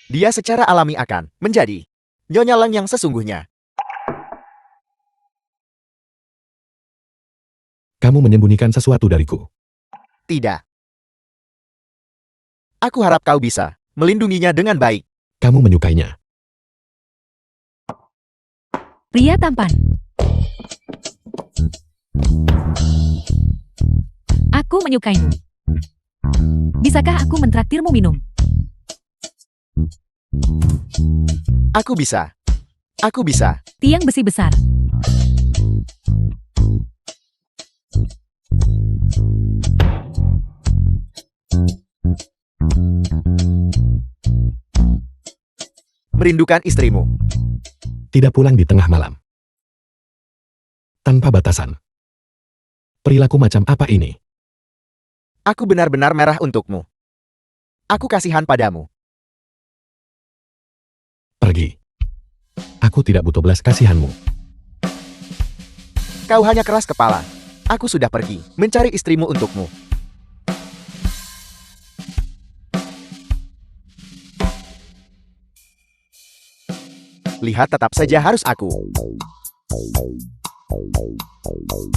dia secara alami akan menjadi Nyonya Leng yang sesungguhnya. Kamu menyembunyikan sesuatu dariku. Tidak. Aku harap kau bisa melindunginya dengan baik. Kamu menyukainya. Pria tampan. Aku menyukaimu. Bisakah aku mentraktirmu minum? Aku bisa. Aku bisa. Tiang besi besar. Merindukan istrimu. Tidak pulang di tengah malam. Tanpa batasan. Perilaku macam apa ini? Aku benar-benar merah untukmu. Aku kasihan padamu. Pergi. Aku tidak butuh belas kasihanmu. Kau hanya keras kepala. Aku sudah pergi mencari istrimu untukmu. Lihat, tetap saja harus aku.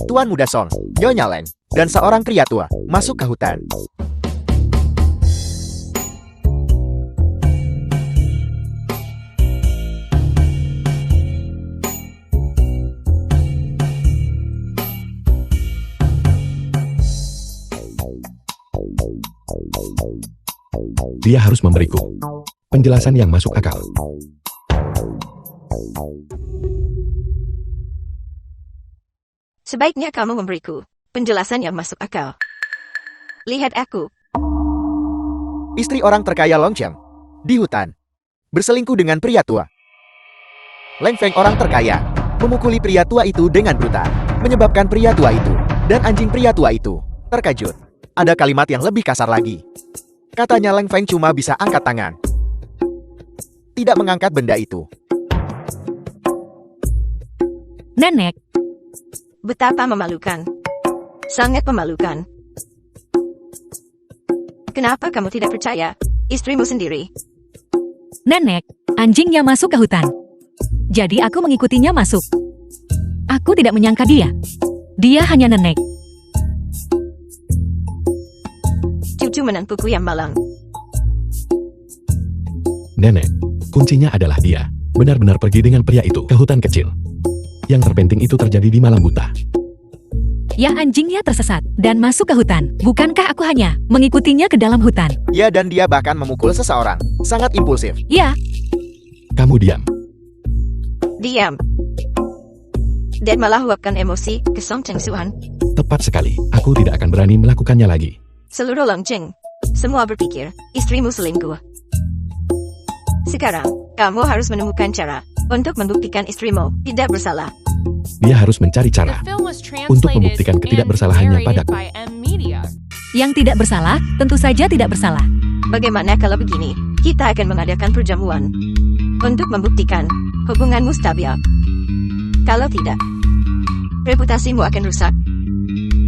Tuan Muda Song, Nyonya Leng, dan seorang pria tua masuk ke hutan. Dia harus memberiku penjelasan yang masuk akal. Sebaiknya kamu memberiku penjelasan yang masuk akal. Lihat aku. Istri orang terkaya Long Qiang di hutan berselingkuh dengan pria tua. Leng Feng, orang terkaya, memukuli pria tua itu dengan brutal, menyebabkan pria tua itu dan anjing pria tua itu terkejut. Ada kalimat yang lebih kasar lagi. Katanya Leng Feng cuma bisa angkat tangan, tidak mengangkat benda itu. Nenek, Betapa memalukan. Sangat memalukan. Kenapa kamu tidak percaya istrimu sendiri? nenek, anjingnya masuk ke hutan. Jadi aku mengikutinya masuk. Aku tidak menyangka dia. Dia hanya nenek. Cucu menantuku yang malang. Nenek, kuncinya adalah dia. Benar-benar pergi dengan pria itu ke hutan kecil. Yang terpenting itu terjadi di malam buta. Ya, anjingnya tersesat dan masuk ke hutan. Bukankah aku hanya mengikutinya ke dalam hutan? Ya, dan dia bahkan memukul seseorang. Sangat impulsif. Ya, Kamu diam. Diam. Dan malah luapkan emosi ke Song Cheng Suan. Tepat sekali. Aku tidak akan berani melakukannya lagi. Seluruh Long Cheng. Semua berpikir istrimu selingkuh. Sekarang, kamu harus menemukan cara untuk membuktikan istrimu tidak bersalah. Dia harus mencari The cara. film was Untuk translated membuktikan and ketidakbersalahannya narrated padaku. by M Media. yang tidak bersalah tentu saja tidak bersalah. Bagaimana kalau begini? Kita akan mengadakan perjamuan untuk membuktikan hubunganmu stabil. Kalau tidak, reputasimu akan rusak.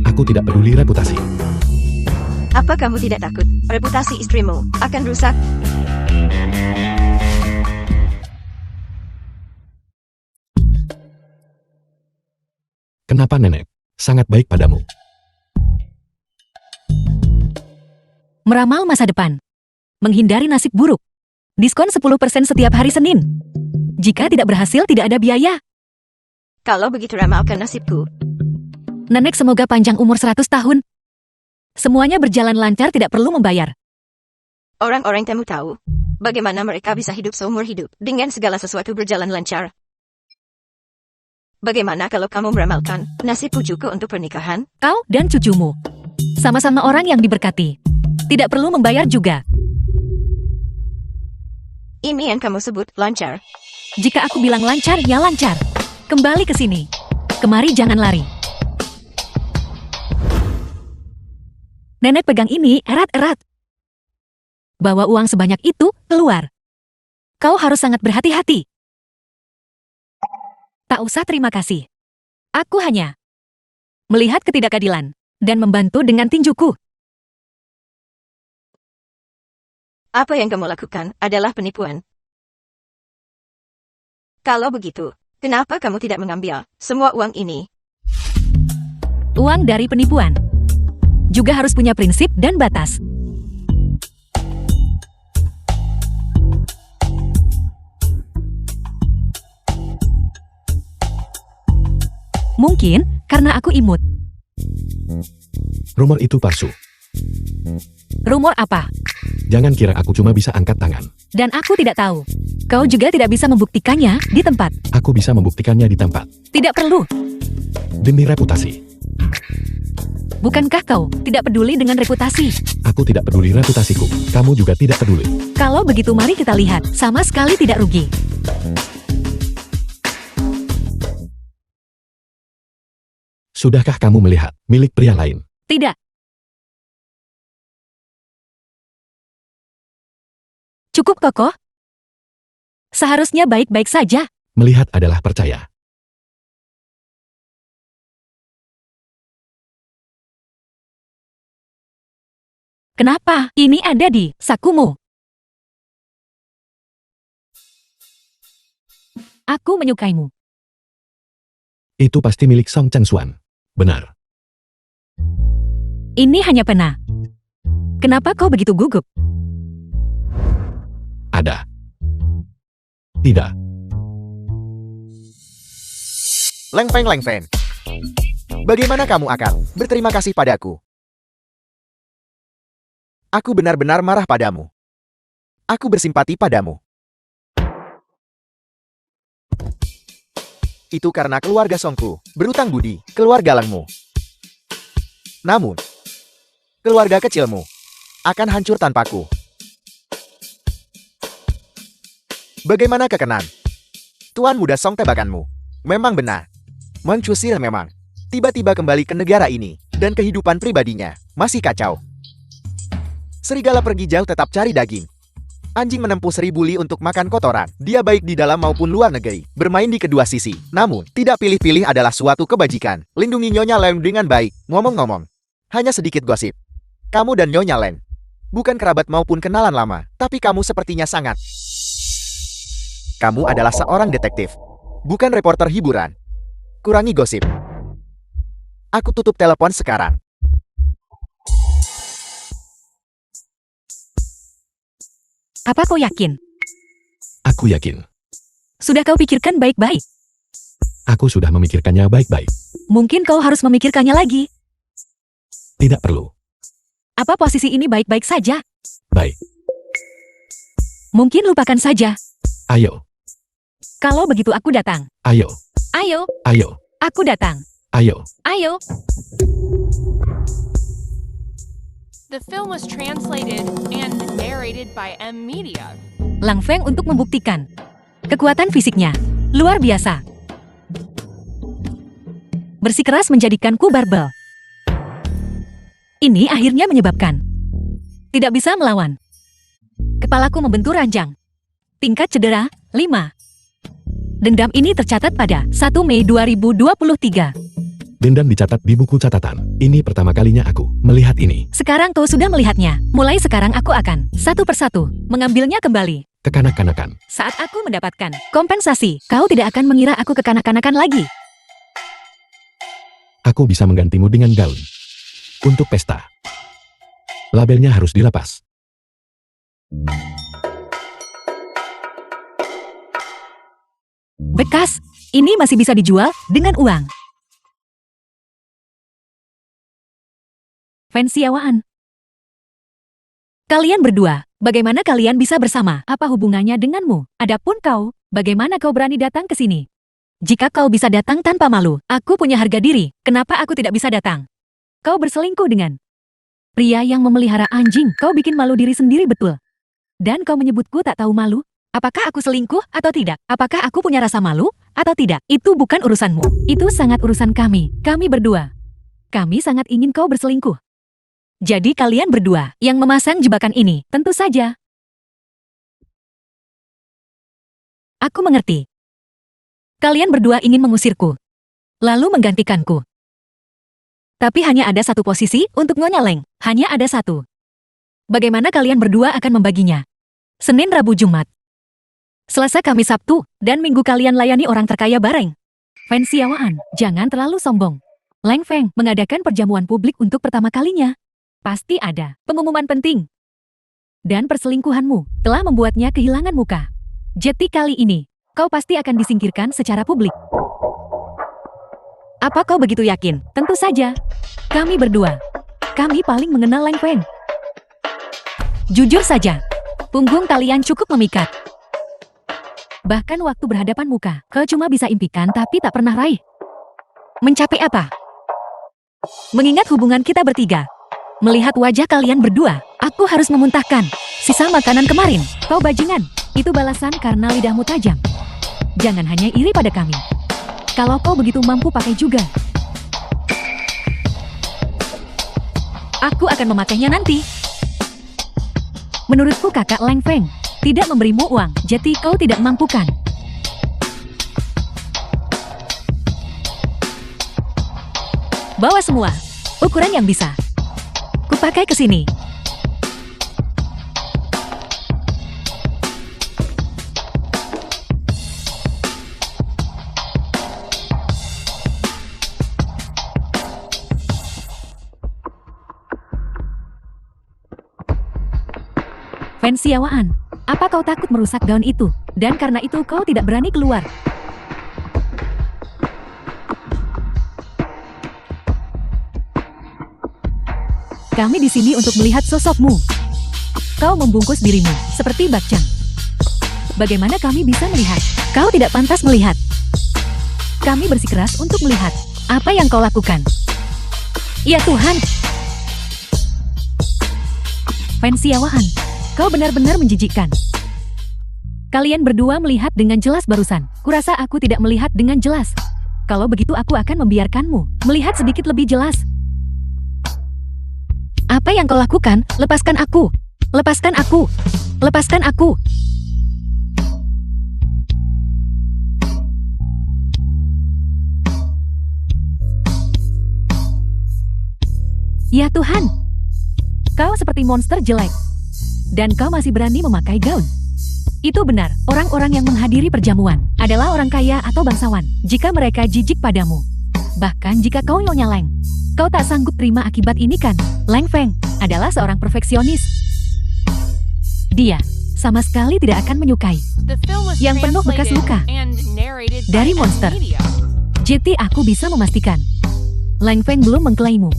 Aku tidak peduli reputasi. Apa kamu tidak takut reputasi istrimu akan rusak? Kenapa nenek sangat baik padamu? Meramal masa depan. Menghindari nasib buruk. Diskon 10% setiap hari Senin. Jika tidak berhasil tidak ada biaya. Kalau begitu ramalkan nasibku. Nenek semoga panjang umur 100 tahun. Semuanya berjalan lancar, tidak perlu membayar. Orang-orang kamu tahu bagaimana mereka bisa hidup seumur hidup dengan segala sesuatu berjalan lancar. Bagaimana kalau kamu meramalkan nasib cucuku untuk pernikahan? Kau dan cucumu. Sama-sama orang yang diberkati. Tidak perlu membayar juga. Ini yang kamu sebut lancar. Jika aku bilang lancar, ya lancar. Kembali ke sini. Kemari, jangan lari. Nenek pegang ini erat-erat. Bawa uang sebanyak itu keluar. Kau harus sangat berhati-hati. Tak usah terima kasih. Aku hanya melihat ketidakadilan dan membantu dengan tinjuku. Apa yang kamu lakukan adalah penipuan. Kalau begitu, kenapa kamu tidak mengambil semua uang ini? Uang dari penipuan juga harus punya prinsip dan batas. Mungkin karena aku imut. Rumor itu palsu. Rumor apa? Jangan kira aku cuma bisa angkat tangan. Dan aku tidak tahu. Kau juga tidak bisa membuktikannya di tempat. Aku bisa membuktikannya di tempat. Tidak perlu. Demi reputasi. Bukankah kau tidak peduli dengan reputasi? Aku tidak peduli reputasiku. Kamu juga tidak peduli. Kalau begitu mari kita lihat. Sama sekali tidak rugi. Sudahkah kamu melihat milik pria lain? Tidak. Cukup kokoh. Seharusnya baik-baik saja. Melihat adalah percaya. Kenapa? Ini ada di sakumu. Aku menyukaimu. Itu pasti milik Song Changsuan. Benar. Ini hanya pena. Kenapa kau begitu gugup? Ada. Tidak. Leng Feng. Bagaimana kamu akan berterima kasih padaku? Aku benar-benar marah padamu. Aku bersimpati padamu. Itu karena keluarga Songku berutang budi keluarga Lengmu. Namun, keluarga kecilmu akan hancur tanpaku. Bagaimana kekenan? Tuan muda Song, tebakanmu memang benar. Mencusir memang tiba-tiba kembali ke negara ini dan kehidupan pribadinya masih kacau. Serigala pergi jauh tetap cari daging. Anjing menempuh 1000 li untuk makan kotoran. Dia baik di dalam maupun luar negeri, bermain di kedua sisi. Namun, tidak pilih-pilih adalah suatu kebajikan. Lindungi Nyonya Leng dengan baik. Ngomong-ngomong, hanya sedikit gosip. Kamu dan Nyonya Leng bukan kerabat maupun kenalan lama, tapi kamu sepertinya sangat. Kamu adalah seorang detektif, bukan reporter hiburan. Kurangi gosip. Aku tutup telepon sekarang. Apa kau yakin? Aku yakin. Sudah kau pikirkan baik-baik? Aku sudah memikirkannya baik-baik. Mungkin kau harus memikirkannya lagi. Tidak perlu. Apa posisi ini baik-baik saja? Baik. Mungkin lupakan saja. Ayo. Kalau begitu aku datang. Ayo. Ayo, Ayo. aku datang. Ayo. Ayo. The film was translated and narrated by M Media. Lang Feng untuk membuktikan kekuatan fisiknya luar biasa. Bersikeras menjadikanku barbel. Ini akhirnya menyebabkan tidak bisa melawan. Kepalaku membentur ranjang. Tingkat cedera 5. Dendam ini tercatat pada 1 Mei 2023. Dendam dicatat di buku catatan. Ini pertama kalinya aku melihat ini. Sekarang kau sudah melihatnya. Mulai sekarang aku akan satu persatu mengambilnya kembali. Kekanak-kanakan. Saat aku mendapatkan kompensasi, kau tidak akan mengira aku kekanak-kanakan lagi. Aku bisa menggantimu dengan gaun. Untuk pesta. Labelnya harus dilepas. Bekas, ini masih bisa dijual dengan uang. Fansiawaan. Kalian berdua, bagaimana kalian bisa bersama? Apa hubungannya denganmu? Adapun kau, bagaimana kau berani datang ke sini? Jika kau bisa datang tanpa malu, aku punya harga diri. Kenapa aku tidak bisa datang? Kau berselingkuh dengan pria yang memelihara anjing. Kau bikin malu diri sendiri betul. Dan kau menyebutku tak tahu malu? Apakah aku selingkuh atau tidak? Apakah aku punya rasa malu atau tidak? Itu bukan urusanmu. Itu sangat urusan kami. Kami berdua. Kami sangat ingin kau berselingkuh. Jadi kalian berdua yang memasang jebakan ini, tentu saja. Aku mengerti. Kalian berdua ingin mengusirku, lalu menggantikanku. Tapi hanya ada satu posisi untuk Nyonya Leng. Hanya ada satu. Bagaimana kalian berdua akan membaginya? Senin, Rabu, Jumat. Selasa, Kamis, Sabtu, dan Minggu kalian layani orang terkaya bareng. Fansiawaan, jangan terlalu sombong. Leng Feng mengadakan perjamuan publik untuk pertama kalinya. Pasti ada pengumuman penting. Dan perselingkuhanmu telah membuatnya kehilangan muka. Jadi kali ini, kau pasti akan disingkirkan secara publik. Apa kau begitu yakin? Tentu saja. Kami berdua. Kami paling mengenal Leng Feng. Jujur saja, punggung kalian cukup memikat. Bahkan waktu berhadapan muka, kau cuma bisa impikan tapi tak pernah raih. Mencapai apa? Mengingat hubungan kita bertiga. Melihat wajah kalian berdua, aku harus memuntahkan sisa makanan kemarin. Kau bajingan, itu balasan karena lidahmu tajam. Jangan hanya iri pada kami. Kalau kau begitu mampu pakai juga. Aku akan memakainya nanti. Menurutku kakak Leng Feng tidak memberimu uang, jadi kau tidak mampukan. Bawa semua, ukuran yang bisa. Kupakai ke sini. Fen Xiaoan, apa kau takut merusak gaun itu? Dan karena itu kau tidak berani keluar. Kami di sini untuk melihat sosokmu. Kau membungkus dirimu seperti bakcang. Bagaimana kami bisa melihat? Kau tidak pantas melihat. Kami bersikeras untuk melihat apa yang kau lakukan. Ya Tuhan. Fen Xiaoan, kau benar-benar menjijikkan. Kalian berdua melihat dengan jelas barusan. Kurasa aku tidak melihat dengan jelas. Kalau begitu aku akan membiarkanmu melihat sedikit lebih jelas. Apa yang kau lakukan? Lepaskan aku. Lepaskan aku. Lepaskan aku. Ya Tuhan. Kau seperti monster jelek. Dan kau masih berani memakai gaun. Itu benar, orang-orang yang menghadiri perjamuan adalah orang kaya atau bangsawan. Jika mereka jijik padamu, bahkan jika kau Nyonya Leng, kau tak sanggup terima akibat ini kan? Leng Feng adalah seorang perfeksionis. Dia sama sekali tidak akan menyukai The film was yang penuh bekas translated luka and narrated dari by monster. M-Media. Jadi aku bisa memastikan Leng Feng belum mengklaimmu.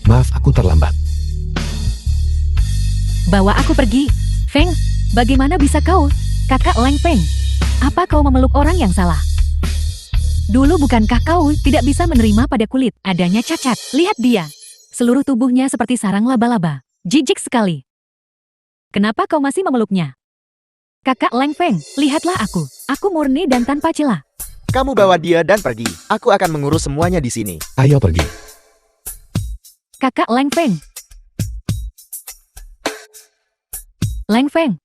Maaf, aku terlambat. Bawa aku pergi. Feng, bagaimana bisa kau? Kakak Leng Feng, apa kau memeluk orang yang salah? Dulu bukankah kau tidak bisa menerima pada kulit adanya cacat? Lihat dia. Seluruh tubuhnya seperti sarang laba-laba. Jijik sekali. Kenapa kau masih memeluknya? Kakak Leng Feng, lihatlah aku. Aku murni dan tanpa celah. Kamu bawa dia dan pergi. Aku akan mengurus semuanya di sini. Ayo pergi. Kakak Leng Feng. Leng Feng.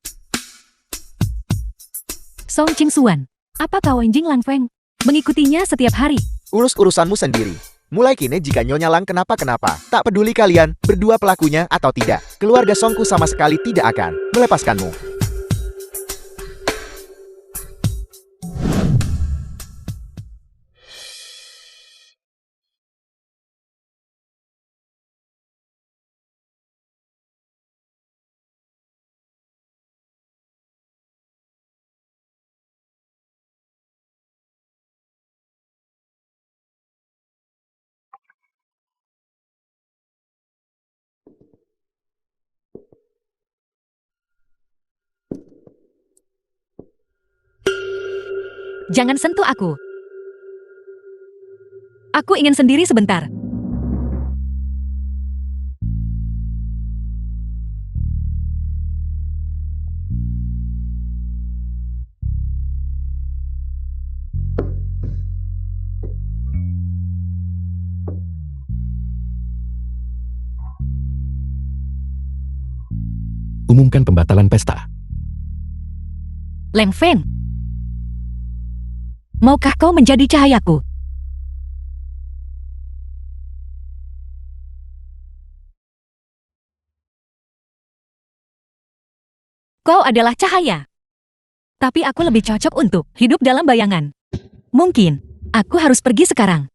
Song Qingxuan, apa kau anjing Leng Feng? Mengikutinya setiap hari. Urus urusanmu sendiri. Mulai kini jika Nyonya Lang kenapa-kenapa, tak peduli kalian berdua pelakunya atau tidak, keluarga Songku sama sekali tidak akan melepaskanmu. Jangan sentuh aku. Aku ingin sendiri sebentar. Umumkan pembatalan pesta. Leng Feng. Maukah kau menjadi cahayaku? Kau adalah cahaya. Tapi aku lebih cocok untuk hidup dalam bayangan. Mungkin, aku harus pergi sekarang.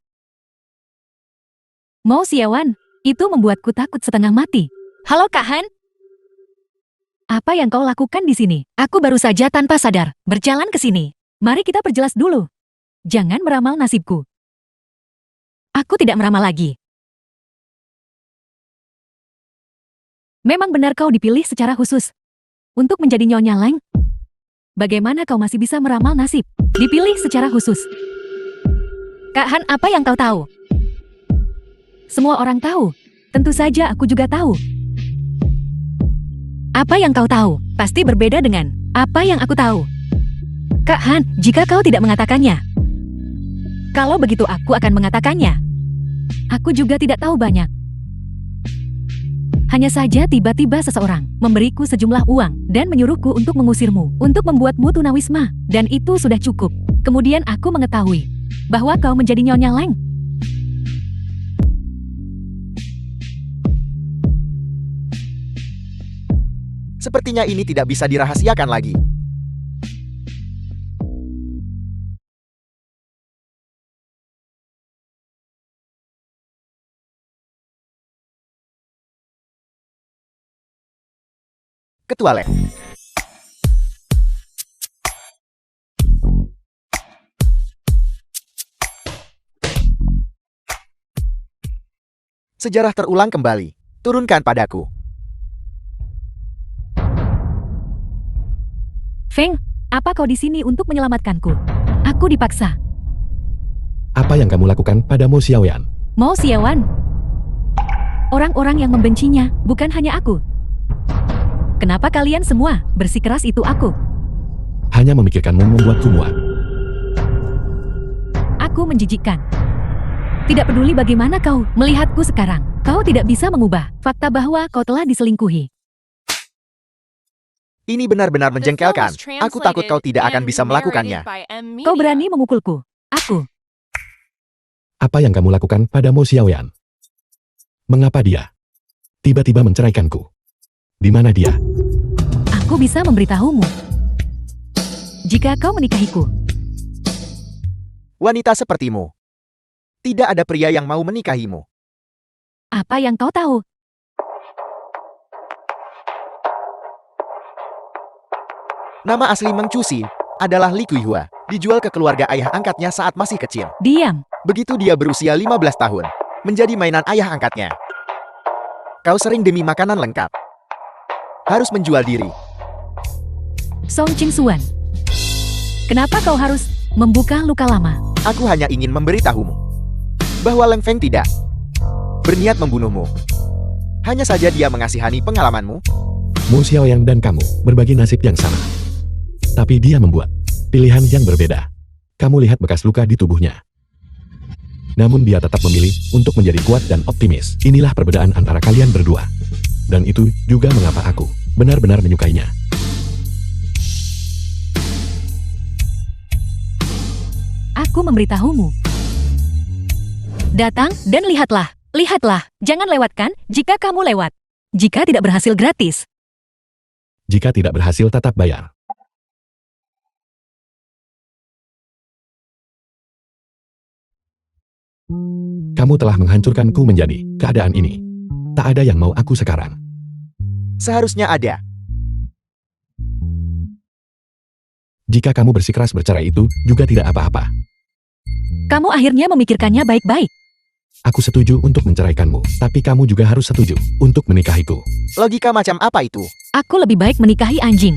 Mo Xiaoan, itu membuatku takut setengah mati. Halo Kak Han? Apa yang kau lakukan di sini? Aku baru saja tanpa sadar berjalan ke sini. Mari kita perjelas dulu. Jangan meramal nasibku. Aku tidak meramal lagi. Memang benar kau dipilih secara khusus untuk menjadi Nyonya Leng. Bagaimana kau masih bisa meramal nasib? Dipilih secara khusus. Kak Han, apa yang kau tahu? Semua orang tahu. Tentu saja aku juga tahu. Apa yang kau tahu pasti berbeda dengan apa yang aku tahu. Kak Han, jika kau tidak mengatakannya. Kalau begitu aku akan mengatakannya. Aku juga tidak tahu banyak. Hanya saja tiba-tiba seseorang memberiku sejumlah uang dan menyuruhku untuk mengusirmu, untuk membuatmu tunawisma, dan itu sudah cukup. Kemudian aku mengetahui bahwa kau menjadi Nyonya Leng. Sepertinya ini tidak bisa dirahasiakan lagi. Ketua Leng. Sejarah terulang kembali. Turunkan padaku. Feng, apa kau di sini untuk menyelamatkanku? Aku dipaksa. Apa yang kamu lakukan pada Mo Xiaoyan? Mo Xiaoyan. Orang-orang yang membencinya, bukan hanya aku. Kenapa kalian semua bersikeras itu aku? Hanya memikirkanmu membuatku muak. Aku menjijikkan. Tidak peduli bagaimana kau melihatku sekarang, kau tidak bisa mengubah fakta bahwa kau telah diselingkuhi. Ini benar-benar The film menjengkelkan. was Aku takut kau tidak akan translated bisa and melakukannya. narrated by M Kau Media. berani memukulku. Aku. Apa yang kamu lakukan pada Mo Xiaoyan? Mengapa dia tiba-tiba menceraikanku? Di mana dia? Aku bisa memberitahumu. Jika kau menikahiku, Wanita sepertimu. Tidak ada pria yang mau menikahimu. apa yang kau tahu? Nama asli Meng Chuxi adalah Li Kuihua. Dijual ke keluarga ayah angkatnya saat masih kecil. Diam. Begitu dia berusia 15 tahun, menjadi mainan ayah angkatnya. Kau sering demi makanan lengkap. Harus menjual diri. Song Qingxuan. Kenapa kau harus membuka luka lama? Aku hanya ingin memberitahumu bahwa Leng Feng tidak berniat membunuhmu. Hanya saja dia mengasihani pengalamanmu. Mo Xiaoyan dan kamu berbagi nasib yang sama. Tapi dia membuat pilihan yang berbeda. Kamu lihat bekas luka di tubuhnya. Namun dia tetap memilih untuk menjadi kuat dan optimis. Inilah perbedaan antara kalian berdua. Dan itu juga mengapa aku benar-benar menyukainya. Aku memberitahumu. Datang dan lihatlah. Lihatlah, jangan lewatkan jika kamu lewat. Jika tidak berhasil gratis. Jika tidak berhasil tetap bayar. Kamu telah menghancurkanku menjadi keadaan ini. Tak ada yang mau aku sekarang. Seharusnya ada. Jika kamu bersikeras bercerai itu juga tidak apa-apa. Kamu akhirnya memikirkannya baik-baik. Aku setuju untuk menceraikanmu, tapi kamu juga harus setuju untuk menikahiku. Logika macam apa itu? Aku lebih baik menikahi anjing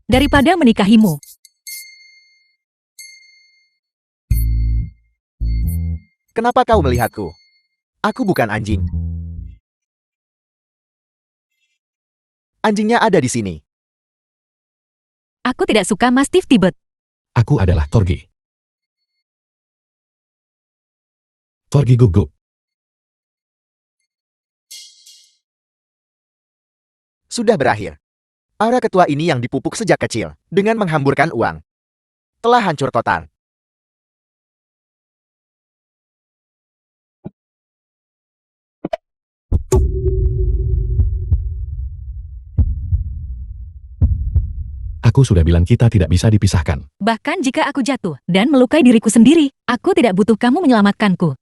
daripada menikahimu. Kenapa kau melihatku? Aku bukan anjing. Anjingnya ada di sini. Aku tidak suka Mastiff Tibet. Aku adalah Corgi. Corgi gugup. Sudah berakhir. Para ketua ini yang dipupuk sejak kecil dengan menghamburkan uang telah hancur total. Aku sudah bilang kita tidak bisa dipisahkan. Bahkan jika aku jatuh dan melukai diriku sendiri, aku tidak butuh kamu menyelamatkanku.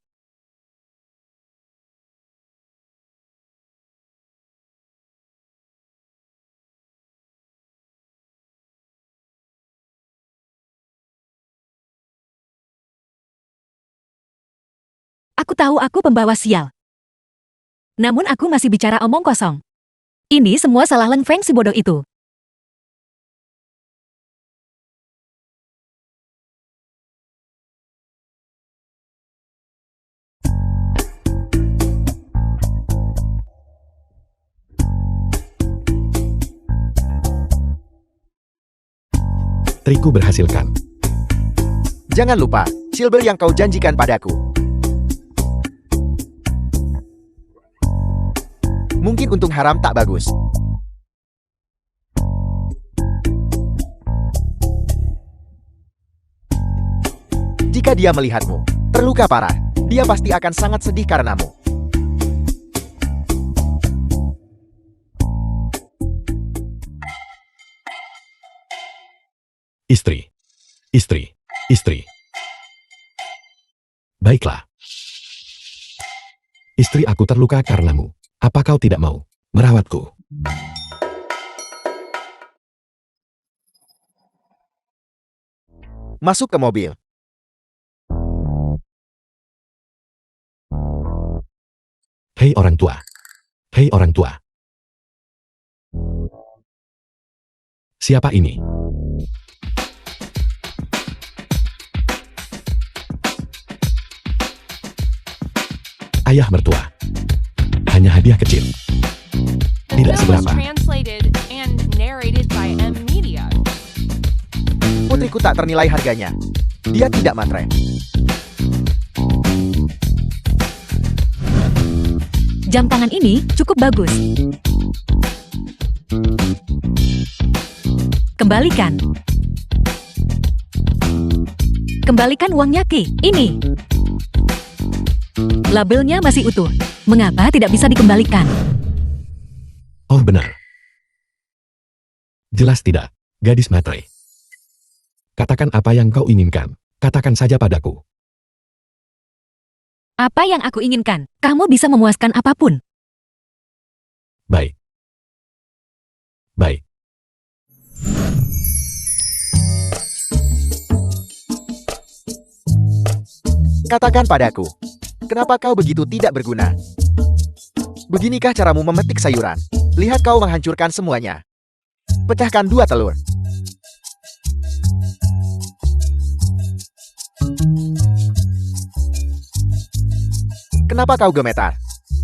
Aku tahu aku pembawa sial. Namun aku masih bicara omong kosong. Ini semua salah Leng Feng si bodoh itu. Triku berhasilkan. Jangan lupa, silver yang kau janjikan padaku. Mungkin untung haram tak bagus. Jika dia melihatmu terluka parah, dia pasti akan sangat sedih karenamu. Istri. Istri. Istri. Baiklah. Istri aku terluka karenamu. Apa kau tidak mau merawatku? Masuk ke mobil. Hei orang tua. Hei orang tua. Siapa ini? Ayah mertua. Hanya hadiah kecil. The Tidak film was seberapa. translated and narrated by M Media. Putriku tak ternilai harganya. Dia tidak matre. Jam tangan ini cukup bagus. Kembalikan. Kembalikan uangnya, Ki. Ini. Labelnya masih utuh. Mengapa tidak bisa dikembalikan? Oh benar. Jelas tidak, gadis matre. Katakan apa yang kau inginkan. Katakan saja padaku. Apa yang aku inginkan? Kamu bisa memuaskan apapun. Baik. Baik. Katakan padaku, kenapa kau begitu tidak berguna? Beginikah caramu memetik sayuran? Lihat kau menghancurkan semuanya. Pecahkan 2 telur. Kenapa kau gemetar?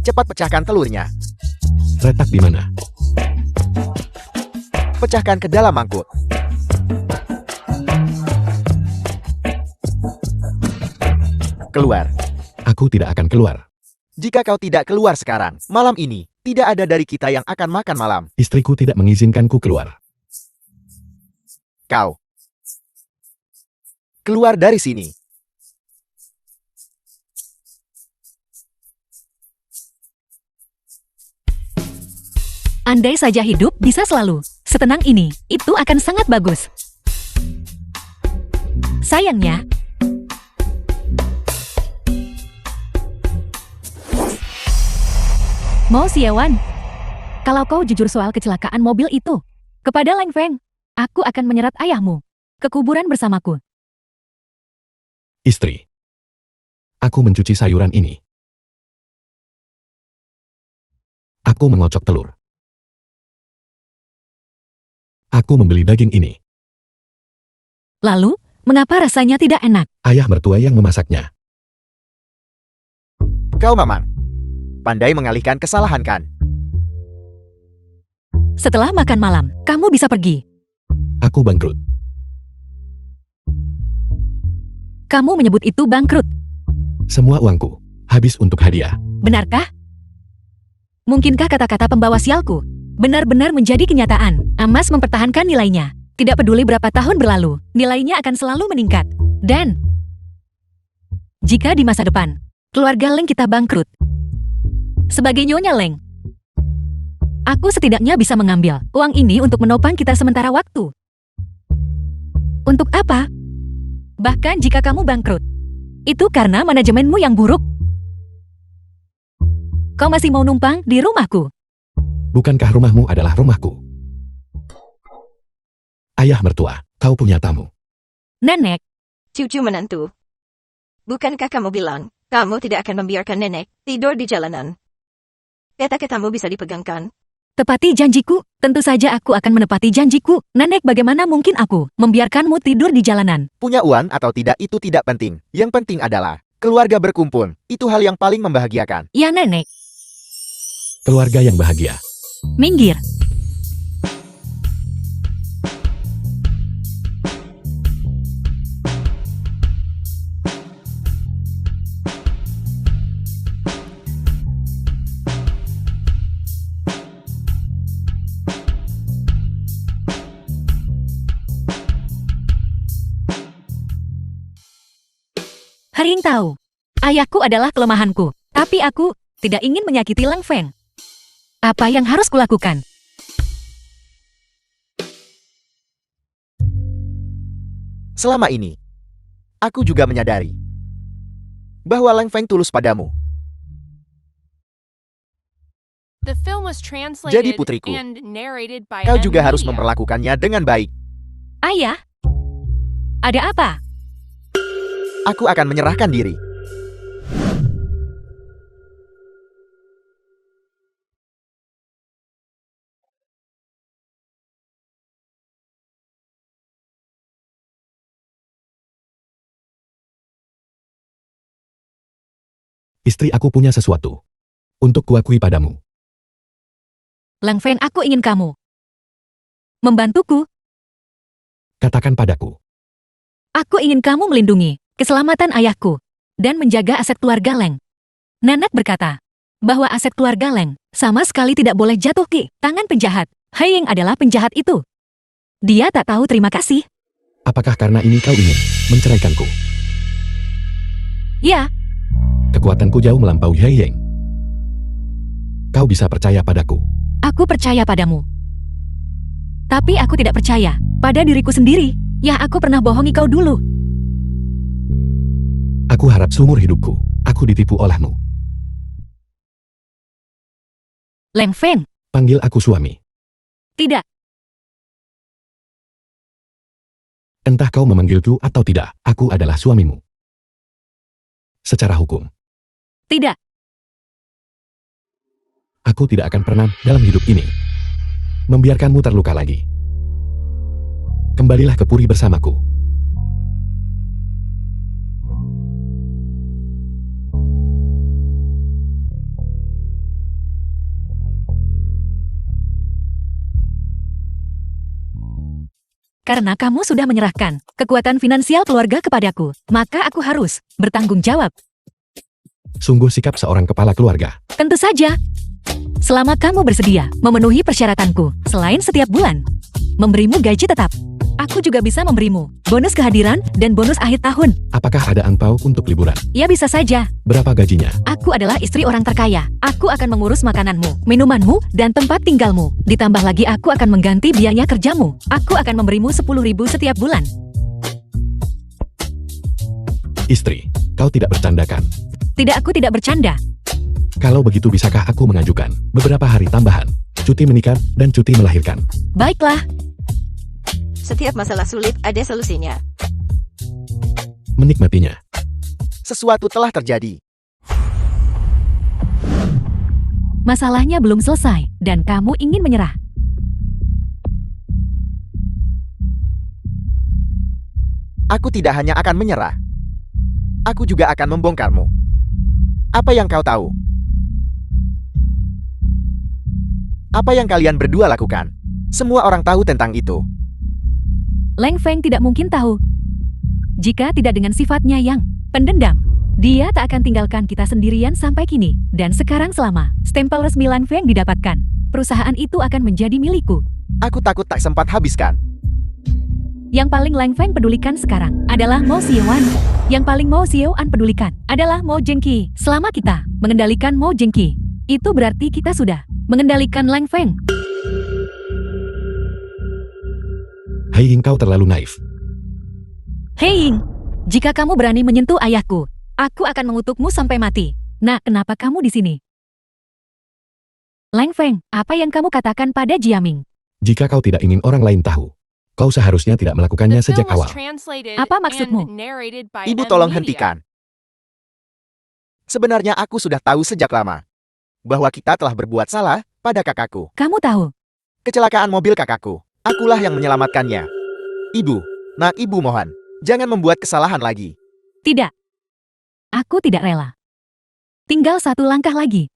Cepat pecahkan telurnya. Retak di mana? Pecahkan ke dalam mangkuk. Keluar. Aku tidak akan keluar. Jika kau tidak keluar sekarang, malam ini, tidak ada dari kita yang akan makan malam. Istriku tidak mengizinkanku keluar. Kau. Keluar dari sini. Andai saja hidup bisa selalu setenang ini, itu akan sangat bagus. Sayangnya, Mo Xiewan, kalau kau jujur soal kecelakaan mobil itu, kepada Leng Feng, aku akan menyerat ayahmu ke kuburan bersamaku. Istri. Aku mencuci sayuran ini. Aku mengocok telur. Aku membeli daging ini. Lalu, mengapa rasanya tidak enak? Ayah mertua yang memasaknya. Kau mamang. Pandai mengalihkan kesalahan kan? Setelah makan malam, kamu bisa pergi. Aku bangkrut. Kamu menyebut itu bangkrut. Semua uangku habis untuk hadiah. Benarkah? Mungkinkah kata-kata pembawa sialku benar-benar menjadi kenyataan? Emas mempertahankan nilainya. Tidak peduli berapa tahun berlalu, nilainya akan selalu meningkat. Dan jika di masa depan, keluarga Leng kita bangkrut, sebagai Nyonya Leng, aku setidaknya bisa mengambil uang ini untuk menopang kita sementara waktu. Untuk apa? Bahkan jika kamu bangkrut, itu karena manajemenmu yang buruk. Kau masih mau numpang di rumahku? Bukankah rumahmu adalah rumahku? Ayah mertua, kau punya tamu. Nenek, Cucu menantu. Bukankah kamu bilang, kamu tidak akan membiarkan nenek tidur di jalanan? Kata-katamu bisa dipegangkan. Tepati janjiku, tentu saja aku akan menepati janjiku. Nenek, bagaimana mungkin aku membiarkanmu tidur di jalanan? Punya uang atau tidak itu tidak penting. Yang penting adalah keluarga berkumpul. Itu hal yang paling membahagiakan. Ya nenek, Keluarga yang bahagia. minggir. Haring tahu, ayahku adalah kelemahanku, tapi aku tidak ingin menyakiti Lang Feng. Apa yang harus kulakukan? Selama ini, aku juga menyadari bahwa Lang Feng tulus padamu. The film was translated Jadi putriku, and narrated by Kau M juga harus Media. memperlakukannya dengan baik. Ayah, ada apa? Aku akan menyerahkan diri. Istri aku punya sesuatu untuk kuakui padamu. Lang Feng, aku ingin kamu membantuku. Katakan padaku. Aku ingin kamu melindungi keselamatan ayahku dan menjaga aset keluarga Leng. Nenek berkata bahwa aset keluarga Leng sama sekali tidak boleh jatuh ke tangan penjahat. Haiying adalah penjahat itu. Dia tak tahu terima kasih. Apakah karena ini kau ingin menceraikanku? Ya, Kekuatanku jauh melampaui Haiying. Kau bisa percaya padaku. aku percaya padamu. Tapi aku tidak percaya pada diriku sendiri. Ya, aku pernah bohongi kau dulu. Aku harap seumur hidupku, aku ditipu olehmu. Lang Feng, Panggil aku suami. tidak. Entah kau memanggilku atau tidak, aku adalah suamimu. Secara hukum, Tidak. aku tidak akan pernah dalam hidup ini membiarkanmu terluka lagi. Kembalilah ke Puri bersamaku. Karena kamu sudah menyerahkan kekuatan finansial keluarga kepadaku, maka aku harus bertanggung jawab. Sungguh sikap seorang kepala keluarga. Tentu saja. Selama kamu bersedia memenuhi persyaratanku, selain setiap bulan memberimu gaji tetap, aku juga bisa memberimu bonus kehadiran dan bonus akhir tahun. Apakah ada angpau untuk liburan? Ya, bisa saja. Berapa gajinya? Aku adalah istri orang terkaya. Aku akan mengurus makananmu, minumanmu, dan tempat tinggalmu. Ditambah lagi aku akan mengganti biaya kerjamu. Aku akan memberimu 10.000 setiap bulan. Istri, kau tidak bercandakan. Tidak, aku tidak bercanda. Kalau begitu bisakah aku mengajukan beberapa hari tambahan, cuti menikah dan cuti melahirkan? Baiklah, Setiap masalah sulit ada solusinya. Menikmatinya. Sesuatu telah terjadi. masalahnya belum selesai, dan kamu ingin menyerah. Aku tidak hanya akan menyerah. Aku juga akan membongkarmu. Apa yang kau tahu? Apa yang kalian berdua lakukan? Semua orang tahu tentang itu. Lang Feng tidak mungkin tahu. Jika tidak dengan sifatnya yang pendendam, dia tak akan tinggalkan kita sendirian sampai kini. Dan sekarang selama stempel resmi Lang Feng didapatkan, perusahaan itu akan menjadi milikku. Aku takut tak sempat habiskan. Yang paling Lang Feng pedulikan sekarang adalah Mo Xiaoan. Yang paling Mo Xiaoan pedulikan adalah Mo Zhengqi. Selama kita mengendalikan Mo Zhengqi, itu berarti kita sudah mengendalikan Lang Feng. Hai Ying, kau terlalu naif. Hei Ying, jika kamu berani menyentuh ayahku, aku akan mengutukmu sampai mati. Nah, kenapa kamu di sini? Lang Feng, apa yang kamu katakan pada Jiaming? Jika kau tidak ingin orang lain tahu, kau seharusnya tidak melakukannya The film sejak was awal. translated Apa maksudmu? and narrated by Ibu M tolong Media. hentikan. Sebenarnya aku sudah tahu sejak lama bahwa kita telah berbuat salah, pada kakakku. Kamu tahu, Kecelakaan mobil kakakku. Akulah yang menyelamatkannya. Ibu, nak ibu mohon, jangan membuat kesalahan lagi. tidak. Aku tidak rela. Tinggal satu langkah lagi.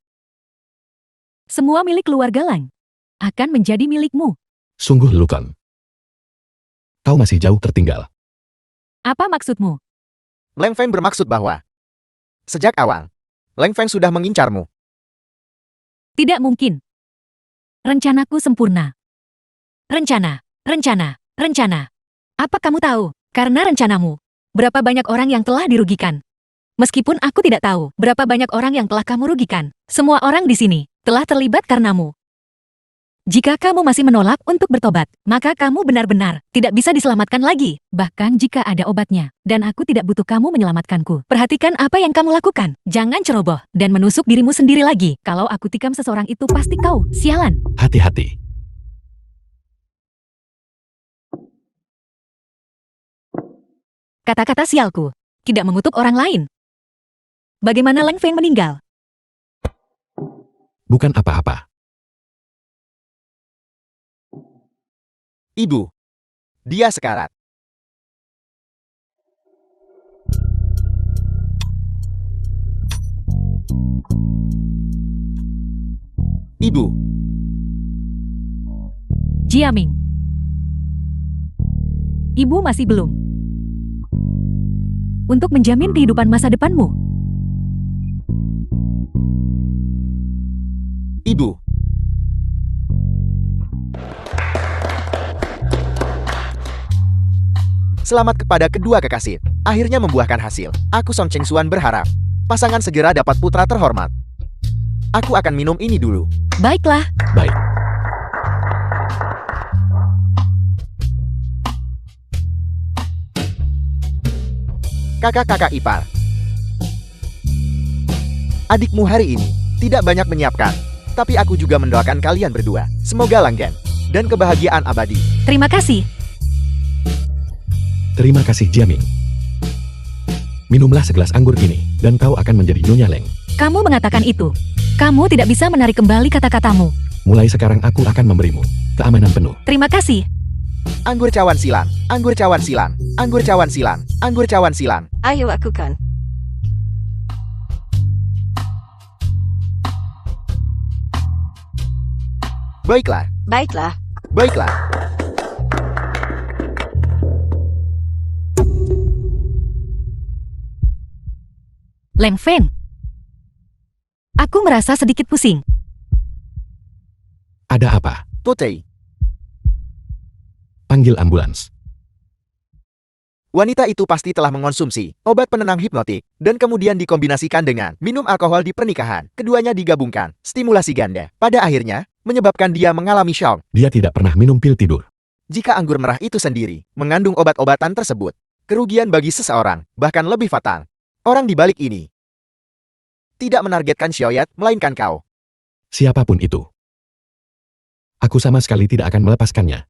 Semua milik keluarga Lang akan menjadi milikmu. Sungguh Lukon. Kau masih jauh tertinggal. Apa maksudmu? Leng Feng bermaksud bahwa sejak awal, Leng Feng sudah mengincarmu. Tidak mungkin. Rencanaku sempurna. Rencana. Apa kamu tahu? Karena rencanamu, berapa banyak orang yang telah dirugikan. Meskipun aku tidak tahu berapa banyak orang yang telah kamu rugikan, semua orang di sini telah terlibat karenamu. Jika kamu masih menolak untuk bertobat, maka kamu benar-benar tidak bisa diselamatkan lagi. Bahkan jika ada obatnya, dan aku tidak butuh kamu menyelamatkanku. Perhatikan apa yang kamu lakukan. Jangan ceroboh dan menusuk dirimu sendiri lagi. Kalau aku tikam seseorang itu pasti kau, sialan. Hati-hati. Kata-kata sialku tidak mengutuk orang lain. Bagaimana Leng Feng meninggal? Bukan apa-apa. Ibu, dia sekarat. Ibu, Jiaming. Ibu masih belum. Untuk menjamin kehidupan masa depanmu. ibu. Selamat kepada kedua kekasih. Akhirnya membuahkan hasil. Aku Song Cheng Xuan berharap pasangan segera dapat putra terhormat. Aku akan minum ini dulu. Baiklah, Baik. Kakak-kakak ipar. Adikmu hari ini tidak banyak menyiapkan, tapi aku juga mendoakan kalian berdua. Semoga langgeng dan kebahagiaan abadi. terima kasih. Terima kasih Jiaming. Minumlah segelas anggur ini, dan kau akan menjadi Nyonya Leng. Kamu mengatakan itu. Kamu tidak bisa menarik kembali kata-katamu. Mulai sekarang aku akan memberimu keamanan penuh. Terima kasih. Anggur cawan silang, anggur cawan silang, anggur cawan silang, anggur cawan silang. Ayo lakukan. Baiklah, Baiklah. baiklah. Leng Feng. Aku merasa sedikit pusing. Ada apa? Totei. Panggil ambulans. Wanita itu pasti telah mengonsumsi obat penenang hipnotik dan kemudian dikombinasikan dengan minum alkohol di pernikahan. Keduanya digabungkan, stimulasi ganda. Pada akhirnya, menyebabkan dia mengalami shock. Dia tidak pernah minum pil tidur. Jika anggur merah itu sendiri mengandung obat-obatan tersebut, kerugian bagi seseorang bahkan lebih fatal. Orang di balik ini tidak menargetkan Xiaoyat, melainkan kau. Siapapun itu. Aku sama sekali tidak akan melepaskannya.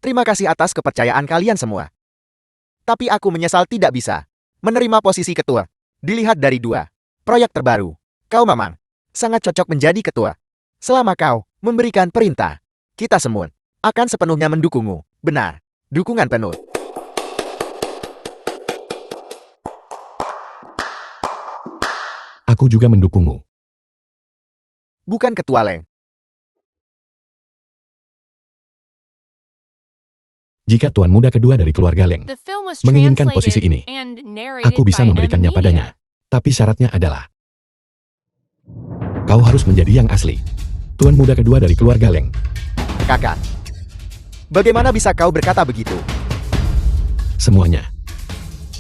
Terima kasih atas kepercayaan kalian semua. Tapi aku menyesal tidak bisa menerima posisi ketua. Dilihat dari dua proyek terbaru, kau memang sangat cocok menjadi ketua. Selama kau memberikan perintah, kita semua akan sepenuhnya mendukungmu. Benar, dukungan penuh. Aku juga mendukungmu. Bukan ketua Leng. The Jika tuan muda kedua dari keluarga Leng film was menginginkan posisi translated ini, and narrated aku bisa by memberikannya M. padanya. Tapi syaratnya adalah kau harus menjadi yang asli. Tuan muda kedua dari keluarga Leng. Kakak, bagaimana bisa kau berkata begitu? Semuanya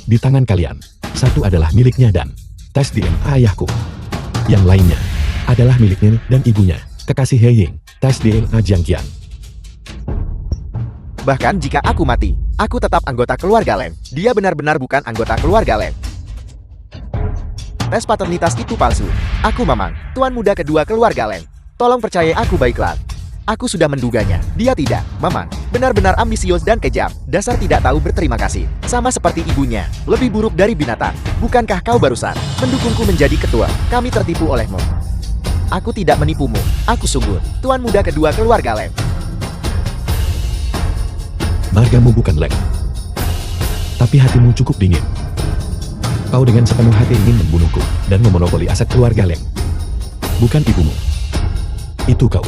di tangan kalian. Satu adalah miliknya dan tes DNA ayahku. Yang lainnya adalah miliknya dan ibunya, kekasih He Ying, tes DNA Jiang Qian. Bahkan jika aku mati, aku tetap anggota keluarga Leng. Dia benar-benar bukan anggota keluarga Leng. Tes paternitas itu palsu. Aku memang tuan muda kedua keluarga Leng. Tolong percaya aku baiklah. Aku sudah menduganya. Dia tidak, Mamang. Benar-benar ambisius dan kejam. Dasar tidak tahu berterima kasih. Sama seperti ibunya. Lebih buruk dari binatang. Bukankah kau barusan mendukungku menjadi ketua? Kami tertipu olehmu. Aku tidak menipumu. Aku sungguh tuan muda kedua keluarga Lem. Margamu bukan Lem. Tapi hatimu cukup dingin. Kau dengan sepenuh hati ingin membunuhku dan memonopoli aset keluarga Lem. Bukan ibumu. Itu kau.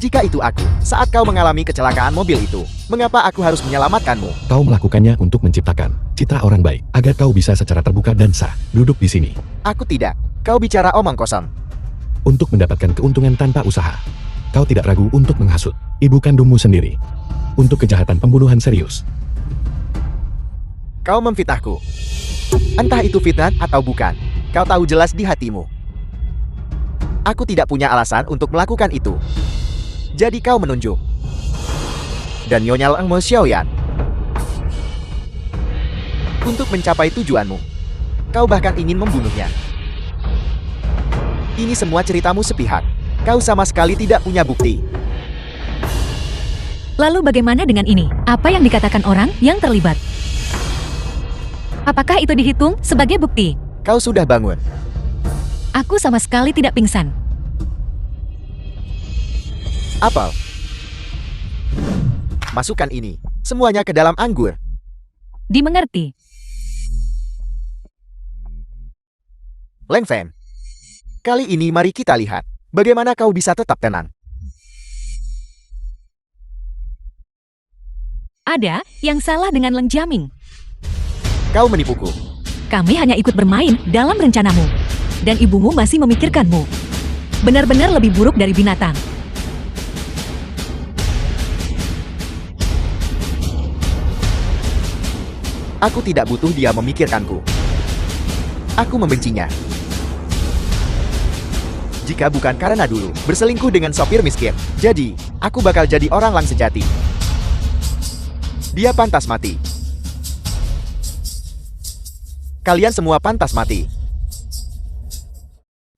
Jika itu aku, saat kau mengalami kecelakaan mobil itu, mengapa aku harus menyelamatkanmu? Kau melakukannya untuk menciptakan citra orang baik, agar kau bisa secara terbuka dan sah duduk di sini. Aku tidak. Kau bicara omong kosong. Untuk mendapatkan keuntungan tanpa usaha. Kau tidak ragu untuk menghasut ibu kandungmu sendiri. Untuk kejahatan pembunuhan serius. Kau memfitnahku. Entah itu fitnah atau bukan, kau tahu jelas di hatimu. Aku tidak punya alasan untuk melakukan itu. Jadi kau menunjuk. Dan Nyonya Leng Mo Xiaoyan. Untuk mencapai tujuanmu. Kau bahkan ingin membunuhnya. Ini semua ceritamu sepihak. Kau sama sekali tidak punya bukti. Lalu bagaimana dengan ini? Apa yang dikatakan orang yang terlibat? Apakah itu dihitung sebagai bukti? Kau sudah bangun. Aku sama sekali tidak pingsan. Apel. Masukkan ini. Semuanya ke dalam anggur. Dimengerti. Leng Feng. Kali ini mari kita lihat. Bagaimana kau bisa tetap tenang. Ada yang salah dengan Leng Jiaming. Kau menipuku. Kami hanya ikut bermain dalam rencanamu. Dan ibumu masih memikirkanmu. Benar-benar lebih buruk dari binatang. Aku tidak butuh dia memikirkanku. Aku membencinya. Jika bukan karena dulu berselingkuh dengan sopir miskin, jadi aku bakal jadi orang lang sejati. Dia pantas mati. Kalian semua pantas mati.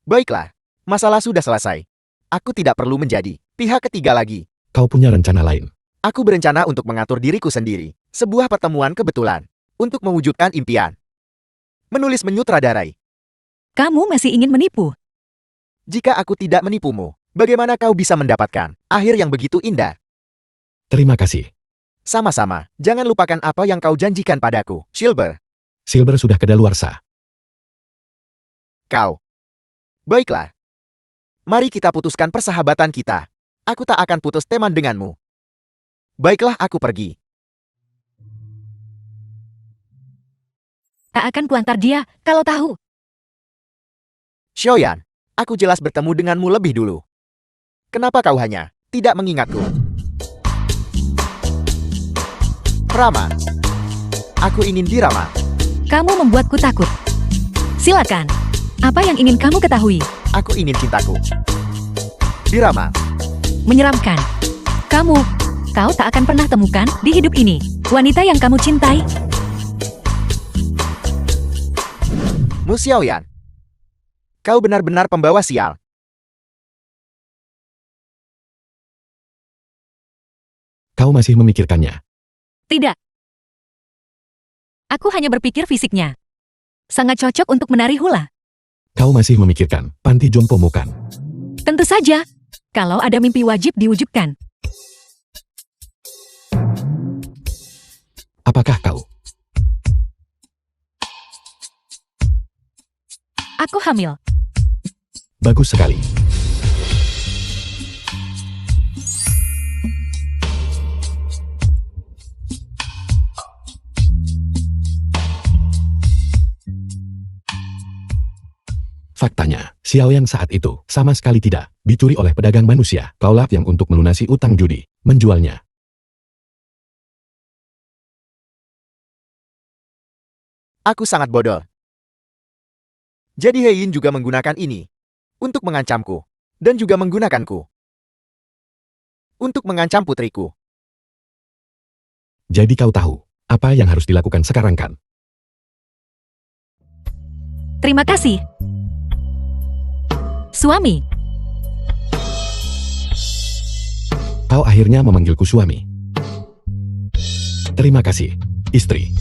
Baiklah, masalah sudah selesai. Aku tidak perlu menjadi pihak ketiga lagi. Kau punya rencana lain. Aku berencana untuk mengatur diriku sendiri. Sebuah pertemuan kebetulan. Untuk mewujudkan impian. Menulis menyutradarai. Kamu masih ingin menipu? Jika aku tidak menipumu, bagaimana kau bisa mendapatkan akhir yang begitu indah? Terima kasih. Sama-sama, jangan lupakan apa yang kau janjikan padaku, Silver. Silver sudah kedaluarsa. Kau. Baiklah. Mari kita putuskan persahabatan kita. Aku tak akan putus teman denganmu. Baiklah, aku pergi. Tak akan kuantar dia, kalau tahu. Xiaoyan, aku jelas bertemu denganmu lebih dulu. Kenapa kau hanya tidak mengingatku? Rama. Aku ingin dirama. Kamu membuatku takut. Silakan. Apa yang ingin kamu ketahui? Aku ingin cintaku. Dirama. Menyeramkan. Kau tak akan pernah temukan di hidup ini wanita yang kamu cintai. Mu Xiaoyan. Kau benar-benar pembawa sial. Kau masih memikirkannya. Tidak. Aku hanya berpikir fisiknya. Sangat cocok untuk menari hula. Kau masih memikirkan panti jompo bukan? Tentu saja. Kalau ada mimpi wajib diwujudkan. Apakah kau? Aku hamil. Bagus sekali. Faktanya, Xiaoyan saat itu sama sekali tidak dicuri oleh pedagang manusia. Kaulah yang untuk melunasi utang judi, menjualnya. Aku sangat bodoh. Jadi Heiyin juga menggunakan ini untuk mengancamku dan juga menggunakanku untuk mengancam putriku. Jadi kau tahu apa yang harus dilakukan sekarang kan? Terima kasih. Suami. Kau akhirnya memanggilku suami. Terima kasih, istri.